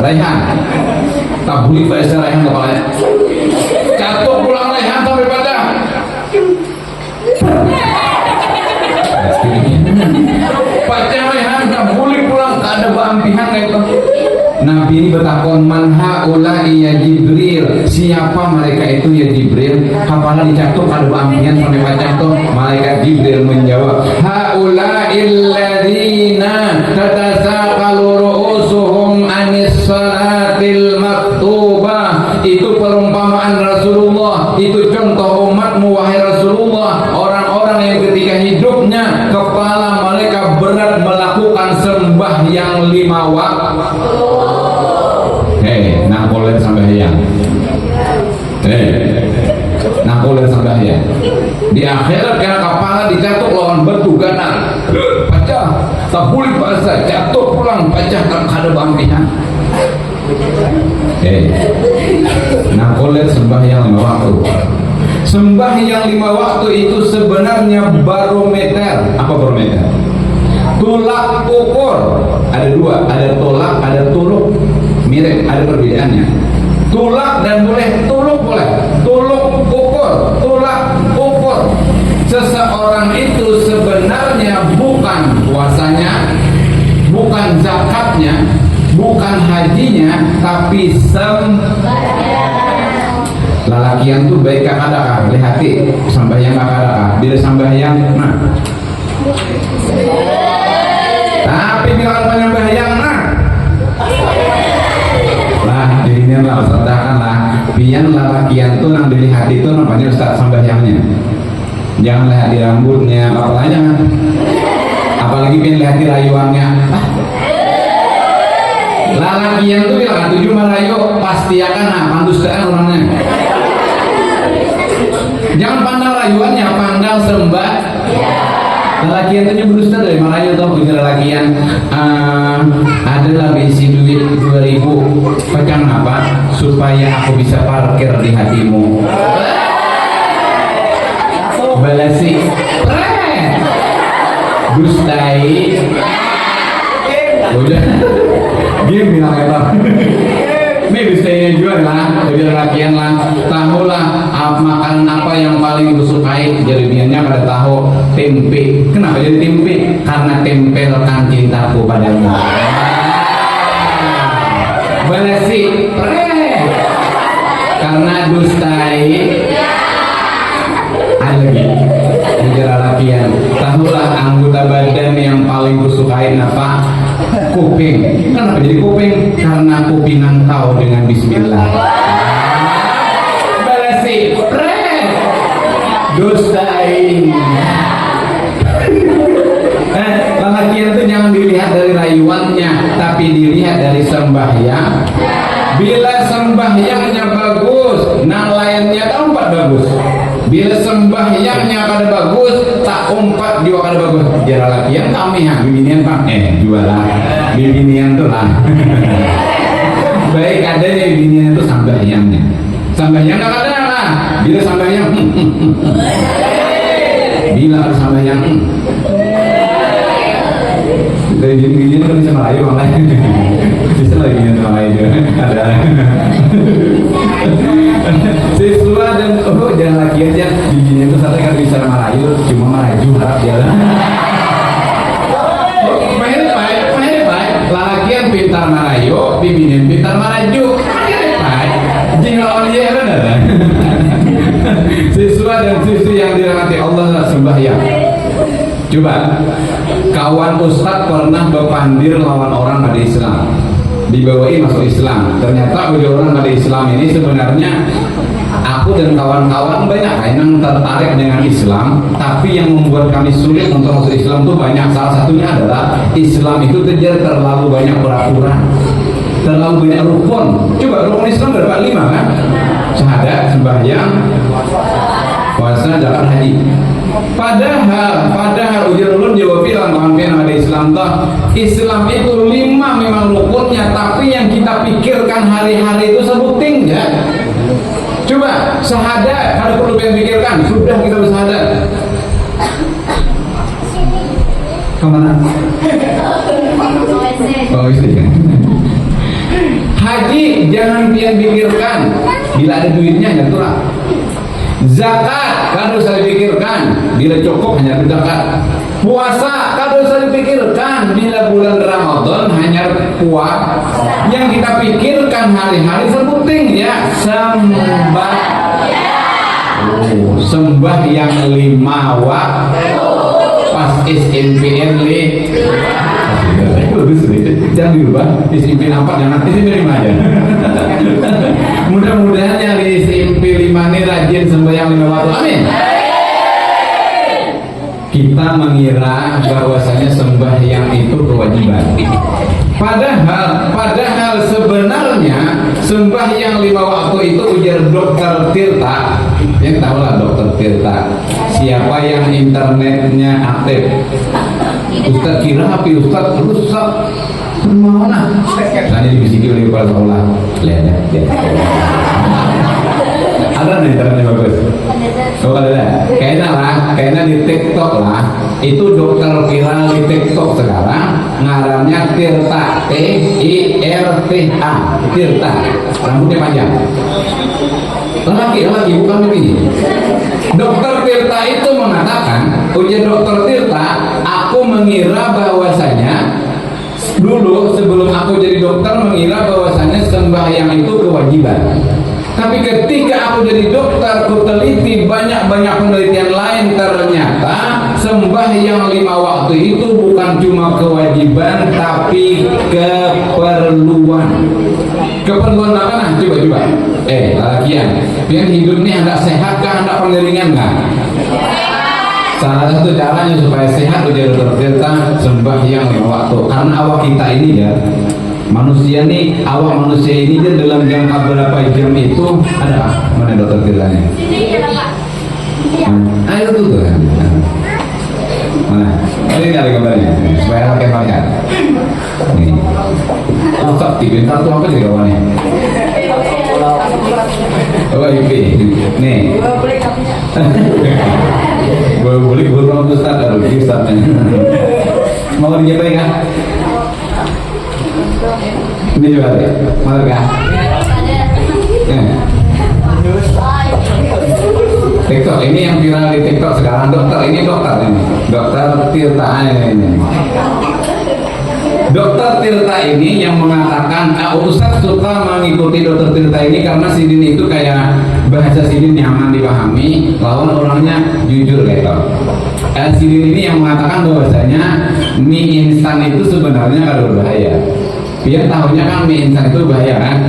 Raihan. Tabuli pada Raihan kepalanya. Jatuh pulang Raihan sampai pecah. Pecah Raihan, tabuli pulang tak ada bampihan itu. Nabi ini bertakon, man haula'i ya Jibril, siapa mereka itu ya Jibril? Kepala dicatuk ada bampihan sampai pecah tuh. Malaikat Jibril menjawab, haula'il ladzina tatasaqalu ru'usuhum anis salatil maktubah. Itu perumpamaan Rasulullah, itu contoh umatmu wahai Rasulullah. Orang-orang yang ketika hidupnya kepala mereka berat melakukan sembahyang 5 waktu. Nakolet sembahyang. Nakolet sembahyang. Di akhirat karena kepala dicatuk lawan batu ganas, pecah. Tak boleh bahasa, jatuh pulang pecah kan ada bampihan. Nakolet sembahyang 5 waktu. Sembahyang 5 waktu itu sebenarnya barometer. Apa barometer? Tolak ukur. Ada 2, ada tolak, ada tuluk. Mirip, ada perbedaannya. Tulak dan boleh, tuluk boleh. Tuluk ukur, tulak ukur. Seseorang itu sebenarnya bukan puasanya, bukan zakatnya, bukan hajinya, tapi lalakian tuh baik kakak, lihati sambahyang kakak. Bila sambahyang, nah. Tapi bila sambahyang, nah. Lah dirinya lah sertakan lah biar lalakian tuh nang dilihat itu nampaknya Ustaz sambahyangnya. Jangan lihat di rambutnya, apalagi jangan. Apalagi pengen lihat di rayuannya. Lalakian tuh bilang 7 marayu pasti akan pandustaan orangnya. Jangan pandang rayuannya, pandang sembah. Lalakian tanya berusaha dari Melayu tau punya lalakian adalah isi duit 2000 pecang apa supaya aku bisa parkir di hatimu. Balasi Gustai udah dia bilang apa ini Gustainya juga lah jadi lalakian lah tahu lah makanan apa yang paling disukai jadinya pada tahu tempe. Kenapa jadi tempe? Karena tempelkan cintaku padamu. Balasi karena dustai lagi bicara lakian. Tahulah anggota badan yang paling kusukai apa? Kuping. Kenapa jadi kuping? Karena kuping engkau dengan bismillah. Balasi dustai. Lalakian itu jangan dilihat dari rayuannya, tapi dilihat dari sembahyang. Bila sembahyangnya bagus, nang lainnya tak umpat bagus. Bila sembahyangnya kada bagus, tak umpat juga kada bagus. Jara lalakian kami ha bibinian pak jualan bibinian tuh lah. Baik adanya bibinian itu sembahyangnya. Sembahyang tak ada lah. Bila sembahyang bila sembahyang dari gini kan bisa merayu makanya bisa lagi yang merayu ada siswa dan jangan lagi aja gini itu sampai kan bisa merayu cuma merayu harap jalan main baik lalakian pintar merayu bibinin pintar merayu baik jika dia benar siswa dan siswi yang dirahmati Allah sembahyang. Coba, kawan ustadz pernah berpandir lawan orang pada Islam, dibawai masuk Islam. Ternyata orang pada Islam ini sebenarnya aku dan kawan-kawan banyak yang tertarik dengan Islam, tapi yang membuat kami sulit untuk masuk Islam itu banyak. Salah satunya adalah Islam itu terlalu banyak peraturan. terlalu banyak rukun. Coba rukun Islam berapa? 5 kan? Syahadat, sembahyang, puasa, zakat, haji. Padahal ujar ulun jawab bilang kawan-kawan ada Islam toh. Islam itu 5 memang rukunnya, tapi yang kita pikirkan hari-hari itu sebuting ya. Coba syahadat, ada perlu yang pikirkan. Sudah kita bersyahadat. Kemana? Oh istri. Haji jangan pian pikirkan. Bila ada duitnya ya itulah. Zakat kan harus dipikirkan. Bila cukup hanya berzakat. Puasa kan harus dipikirkan. Bila bulan Ramadan hanya puasa. Yang kita pikirkan hari-hari sebuting ya sembah. Sembah yang 5 waktu. Pas SMPN jangan dirubah SMP 4 jangan SMP 5 aja. Mudah-mudahan yang di SMP 5 ini rajin sembahyang 5 waktu, amin. Kita mengira bahwasanya sembahyang itu kewajiban, padahal sebenarnya sembahyang 5 waktu itu ujar Dokter Tirta. Yang tahu lah Dokter Tirta, siapa yang internetnya aktif. Ustaz kira HP Ustaz rusak. Mana? Tanya dibisiki oleh kepala sekolah. Lihat. Ada nih internetnya bagus. Oh ada. Kayaknya di TikTok lah. Itu dokter viral di TikTok sekarang. Ngarannya Tirta, T-I-R-T-A, Tirta. Rambutnya panjang. Lagi bukan begini. Dokter Tirta itu mengatakan, ujar Dokter Tirta, aku mengira bahwasanya dulu sebelum aku jadi dokter mengira bahwasanya sembahyang itu kewajiban. Tapi ketika aku jadi dokter, aku teliti banyak penelitian lain, ternyata sembahyang 5 waktu itu bukan cuma kewajiban tapi keperluan. Keperluan apa nah? Coba. Lalakian. Biar hidup ini hendak sehat kah, hendak pengeringan kah? Salah satu caranya supaya sehat ujar Dokter Tirta sembahyang 5 waktu. Karena awak kita ini ya, manusia ini dia dalam jangka berapa jam itu ada mana Dokter Tirtanya? Ayo tuh kan. Mana? Ini ada gambarnya supaya pakai pakai. Nih. Rusak TV kartu apa sih kawannya? Oh IP. Nih. Boleh berulang Ustaz kalau Ustaznya. Mau dijabain kan? Ini juga ada. Mau kan? TikTok ini yang viral di TikTok sekarang dokter ini. Dokter Tirta ini. Dokter Tirta ini yang mengatakan Ustaz suka mengikuti Dokter Tirta ini karena sidin itu kayak bahasa sidin nyaman dipahami, lawan orangnya jujur gitu. Sidin ini yang mengatakan bahwasanya mie instan itu sebenarnya kalau berbahaya. Biar tahunya kan mie instan itu bahaya kan.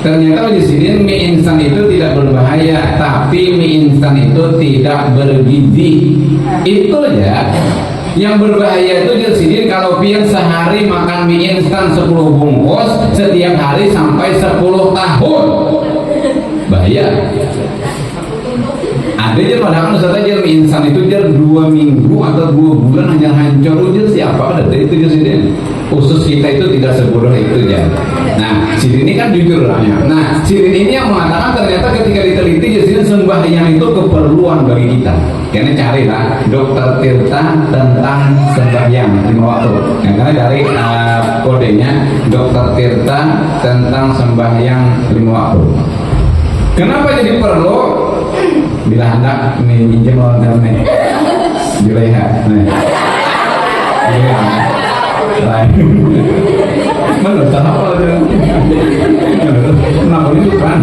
Ternyata di sini mie instan itu tidak berbahaya, tapi mie instan itu tidak bergizi. Itu ya. Yang berbahaya itu di sini kalau pian sehari makan mie instan 10 bungkus setiap hari sampai 10 tahun. Bahaya. Ada je padahal Ustaz aja mie instan itu dia 2 minggu atau 2 bulan hanya hancur aja siapa ada itu di sini. Usus kita itu tidak sebodoh itu ya. Nah, Sidin ini kan jujur lah ya. Nah, Sidin ini yang mengatakan ternyata ketika diteliti di sini sembahyang itu keperluan bagi kita. Karena carilah Dokter Tirta tentang sembahyang 5 waktu. Nah, karena dari kodenya Dokter Tirta tentang sembahyang 5 waktu. Kenapa jadi perlu? Bila hendak minjem orang nih, Juleha, nih. Mana tak apa aja. Kenapa itu kan?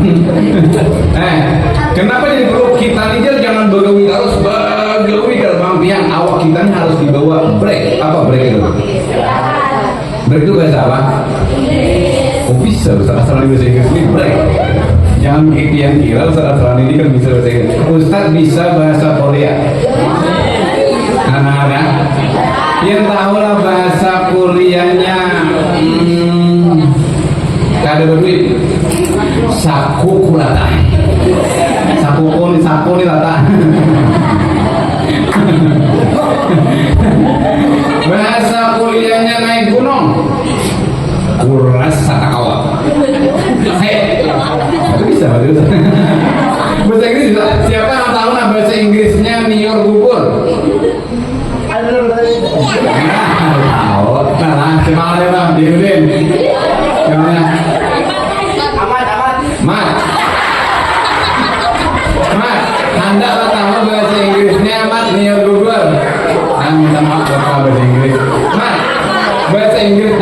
Kenapa jadi perlu kita nih jangan begawi terus dalam pihak awak kita ini harus dibawa break. Apa break itu? Break itu bahasa apa? Oh bisa, asal bahasa Inggris ini break. Jangan yang kira Ustaz ini kan bisa bahasa Inggris. Ustaz bisa bahasa Korea. Anak-anak yang tahu lah bahasa Koreanya kuras satakawa. Hei, itu bisa betul. Bahasa Inggris bisa. Siapa yang tahu nah bahasa Inggrisnya nior gugur? Tahu. Nah, semangat ya, diurin. Gimana? Mat. Anda tahu bahasa Inggrisnya Mat nior gugur? Minta maaf kalau bahasa Inggris. Mat, bahasa Inggris.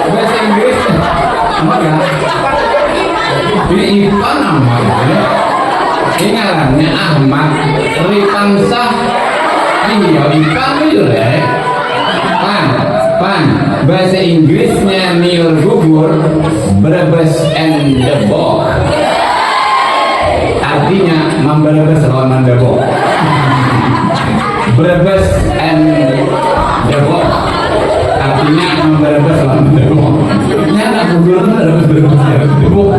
Bahasa Inggris. Apa ya? Ini Ipan Ahmad. Ini ngarannya Ahmad Ripansah. Iya, Ipan itu deh. Pan. Bahasa Inggrisnya nior gugur, Brebes and Depok. Artinya memberebes lawan Mandebo. Brebes and Depok. Artinya memberebes lawan Mandebo. Nyata gugur berebes Depok.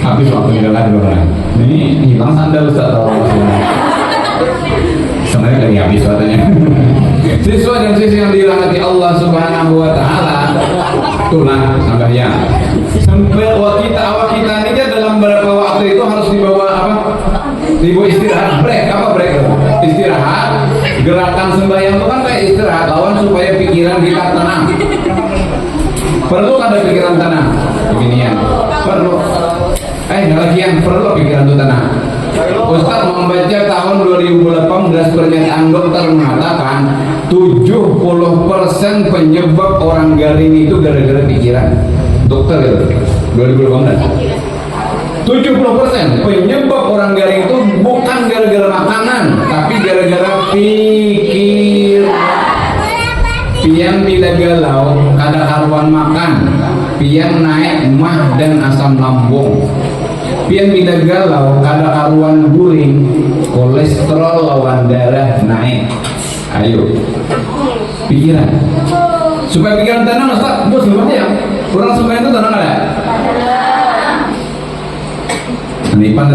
Habis waktu ini kan orang. Ini hilang sandal Ustaz tahu. Sebenarnya lagi habis waktunya. Siswa dan siswi yang dirahmati Allah Subhanahu wa taala, itulah sembahyang. Sampai awak kita ini kan dalam beberapa waktu itu harus dibawa apa? Dibawa istirahat, break. Apa break? Istirahat. Gerakan sembahyang itu kan kayak istirahat, lawan supaya pikiran kita tenang. Perlu ada pikiran tenang. Beginian. Perlu. Lagian perlu pikiran itu tenang. Ustaz membaca tahun 2018 pernyataan dokter mengatakan 70% penyebab orang garing itu gara-gara pikiran. Dokter itu 2018. 70% penyebab orang garing itu bukan gara-gara makanan, tapi gara-gara pikir. Pian bila galau, kada karuan makan. Pian naik mah dan asam lambung. Pian bila galau, kada karuan guring, kolesterol lawan darah naik. Ayo, pikiran. Supaya pikiran tenang, Ustaz. Bos gimana ya? Orang supaya itu tenang ada? Tenipan.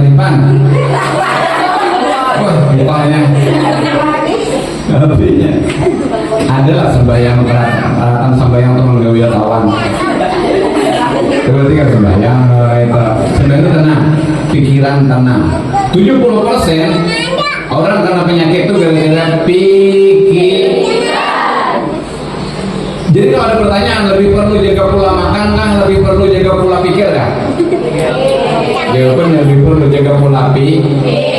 Wah, mukanya. Artinya adalah sembahyang peralatan sembahyang untuk menggawi lawan. Berarti kan sembahyang itu tenang, pikiran tenang. 70% orang kena penyakit itu gara-gara pikiran. Jadi kalau ada pertanyaan, lebih perlu jaga pola makan kah? Lebih perlu jaga pola pikir kah? Jawabannya lebih perlu jaga pola pikir.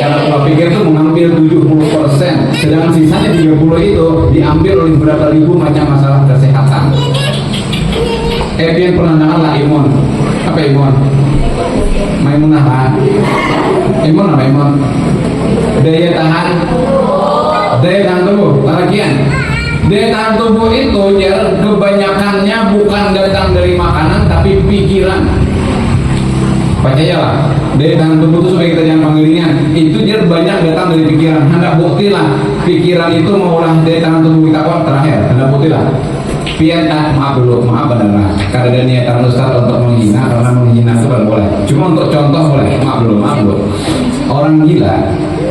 Karena pola pikir itu mengambil 70%, sedangkan sisanya 30 itu diambil oleh beberapa ribu macam masalah kesehatan. Pian pernah dengar lah imun. Apa imun? Maimunah lah. Imun apa imun? Daya tahan tubuh. Lagian daya tahan tubuh itu ya kebanyakannya bukan datang dari makanan tapi pikiran. Percayalah, daya tahan tubuh itu supaya kita jangan panggilingan. Itu dia banyak datang dari pikiran. Hendak bukti lah, pikiran itu maulah daya tahan tubuh kita kuat terakhir. Hendak bukti lah. Pian maaf benar. Karena ada niatan Ustaz untuk menghina, karena menghina itu kan boleh. Cuma untuk contoh boleh. Maaf dulu. Orang gila,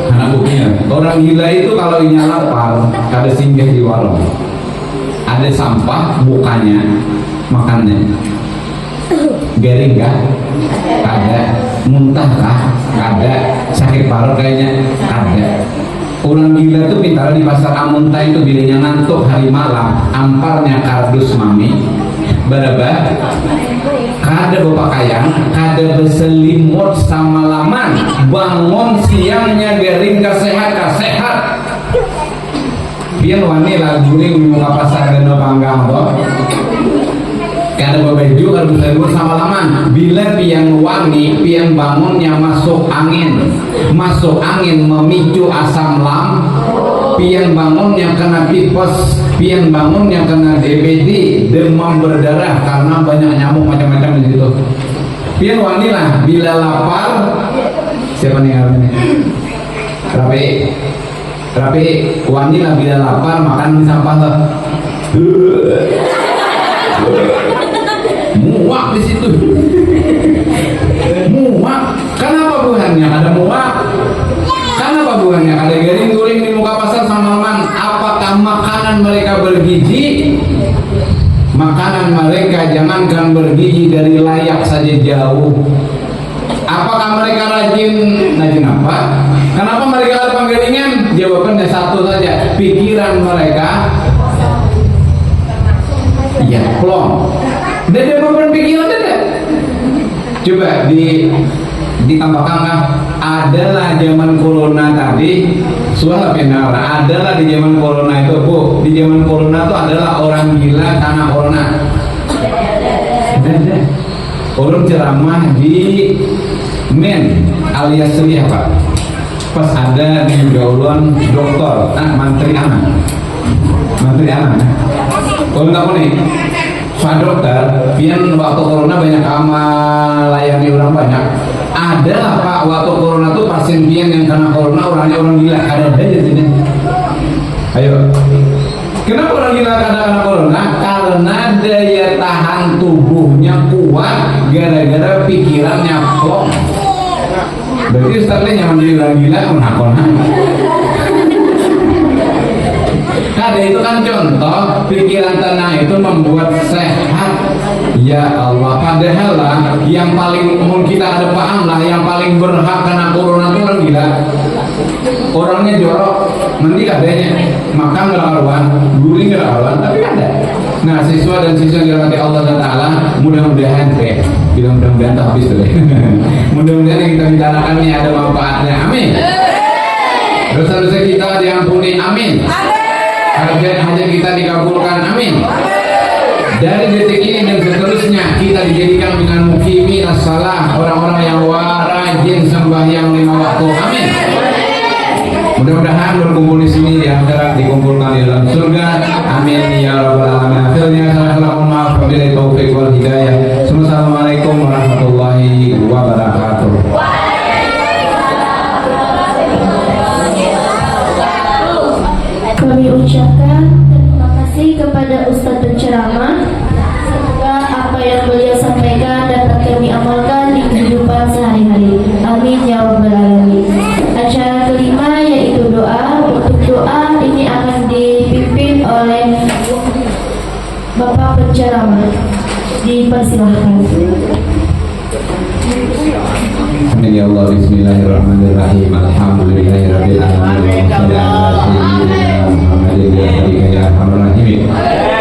anak buktinya. Orang gila itu kalau ini lapar, ada singgah di warung. Ada sampah, bukanya, makannya. Garing kah? Ada. Muntah kah? Ada. Sakit paru kayaknya? Ada. Orang gila itu pintar di pasar Amunta itu bilangnya ngantuk hari malam, amparnya kardus mami, berapa? Kada berpakaian, kada berselimut sama laman, bangun siangnya garing sehat. Biar wani lagu ini ngomong pasar dan bangga toh. Kada berbaju, kada berselimut sama laman. Bila pian wangi, pian bangunnya masuk angin memicu asam lambung. Pian bangunnya kena tipes, pian bangunnya kena DBD, demam berdarah karena banyak nyamuk macam-macam di situ. Pian wangi lah bila lapar. Siapa nih ini? Rapi wangi lah bila lapar makan di sampah lah. Muak di situ. Muak. Kenapa buahnya ada muak? Kenapa buahnya ada garing-guring di muka pasar sama man? Apakah makanan makanan mereka bergizi, makanan mereka jangankan bergizi, dari layak saja jauh. Apakah mereka rajin apa? Kenapa mereka penggelingan? Jawabannya satu saja, pikiran mereka ya plong. Dan dia beban pikiran tidak. Coba ditambahkan adalah zaman corona tadi, suara penal adalah di zaman corona itu, Bu, di zaman corona itu adalah orang gila karena corona. Orang ceramah di alias Suriah, Pak. Pas ada di gaulon dokter, menteri anak. Kalau nggak nih, Pak Dokter, pian waktu corona banyak amal, layani orang banyak. Ada lah Pak, waktu corona tuh pasien pian yang kena corona orangnya orang gila, ada aja sini. Ayo, kenapa orang gila kena corona? Karena daya tahan tubuhnya kuat, gara-gara pikirannya plong. Berarti Ustaznya nyaman jadi orang gila, kenapa? Ada itu kan contoh pikiran tenang itu membuat sehat. Ya Allah, padahal lah yang paling kita ada paham lah, yang paling berhak kena corona itu orang gila. Orangnya jorok, mending adanya makan nggak karuan, guling nggak karuan, tapi ada. Nah, siswa dan siswa yang dirahmati Allah Taala, mudah-mudahan mudah-mudahan habis deh. Mudah-mudahan yang kita bicarakan ini ada manfaatnya. Amin. Dosa-dosa kita diampuni. Amin. Hajat kita dikabulkan, amin. Dari detik ini dan seterusnya kita dijadikan dengan mukimin as-salah, orang-orang yang rajin sembahyang 5 waktu, amin. Mudah-mudahan berkumpul di sini di antara dikumpulkan di dalam surga, amin ya rabbal alamin. Akhirnya saya mohon maaf wabillahi taufiq wal hidayah. Assalamualaikum warahmatullahi wabarakatuh. Kami ucapkan terima kasih kepada Ustadz penceramah. Semoga apa yang beliau sampaikan dapat kami amalkan di kehidupan sehari-hari. Amin ya rabbal alamin. Acara kelima yaitu doa. Untuk doa ini akan dipimpin oleh Bapak penceramah. Dipersilahkan. Amin ya Allah. Bismillahirrahmanirrahim. Alhamdulillahirabbil alamin.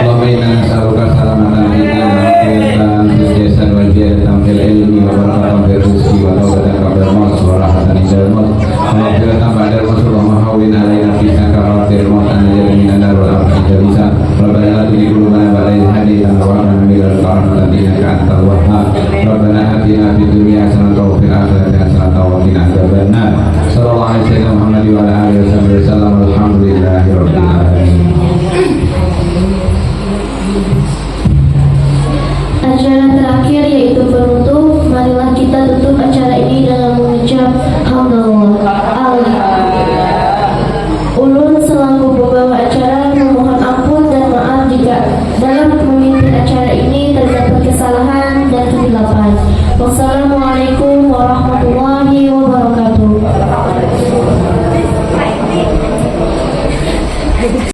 Allahumma inna nas'aluka salamatan fid din wa afiyatan fil jasad wal ziyadatan fil ilmi wa barakatan fil rizqi wa tawbatan qabla al-maut wa rahmatan indal maut wa maghfiratan ba'da al-maut wa mahawin alaina fi sakaratil maut an najatan minan nar wa rahmatan jalisa rabbana la tuzigh qulubana ba'da idh hadaytana wa hab lana min ladunka rahmatan innaka antal wahhab rabbana atina fid dunya hasanatan wa fil akhirati hasanatan wa qina adzabannar.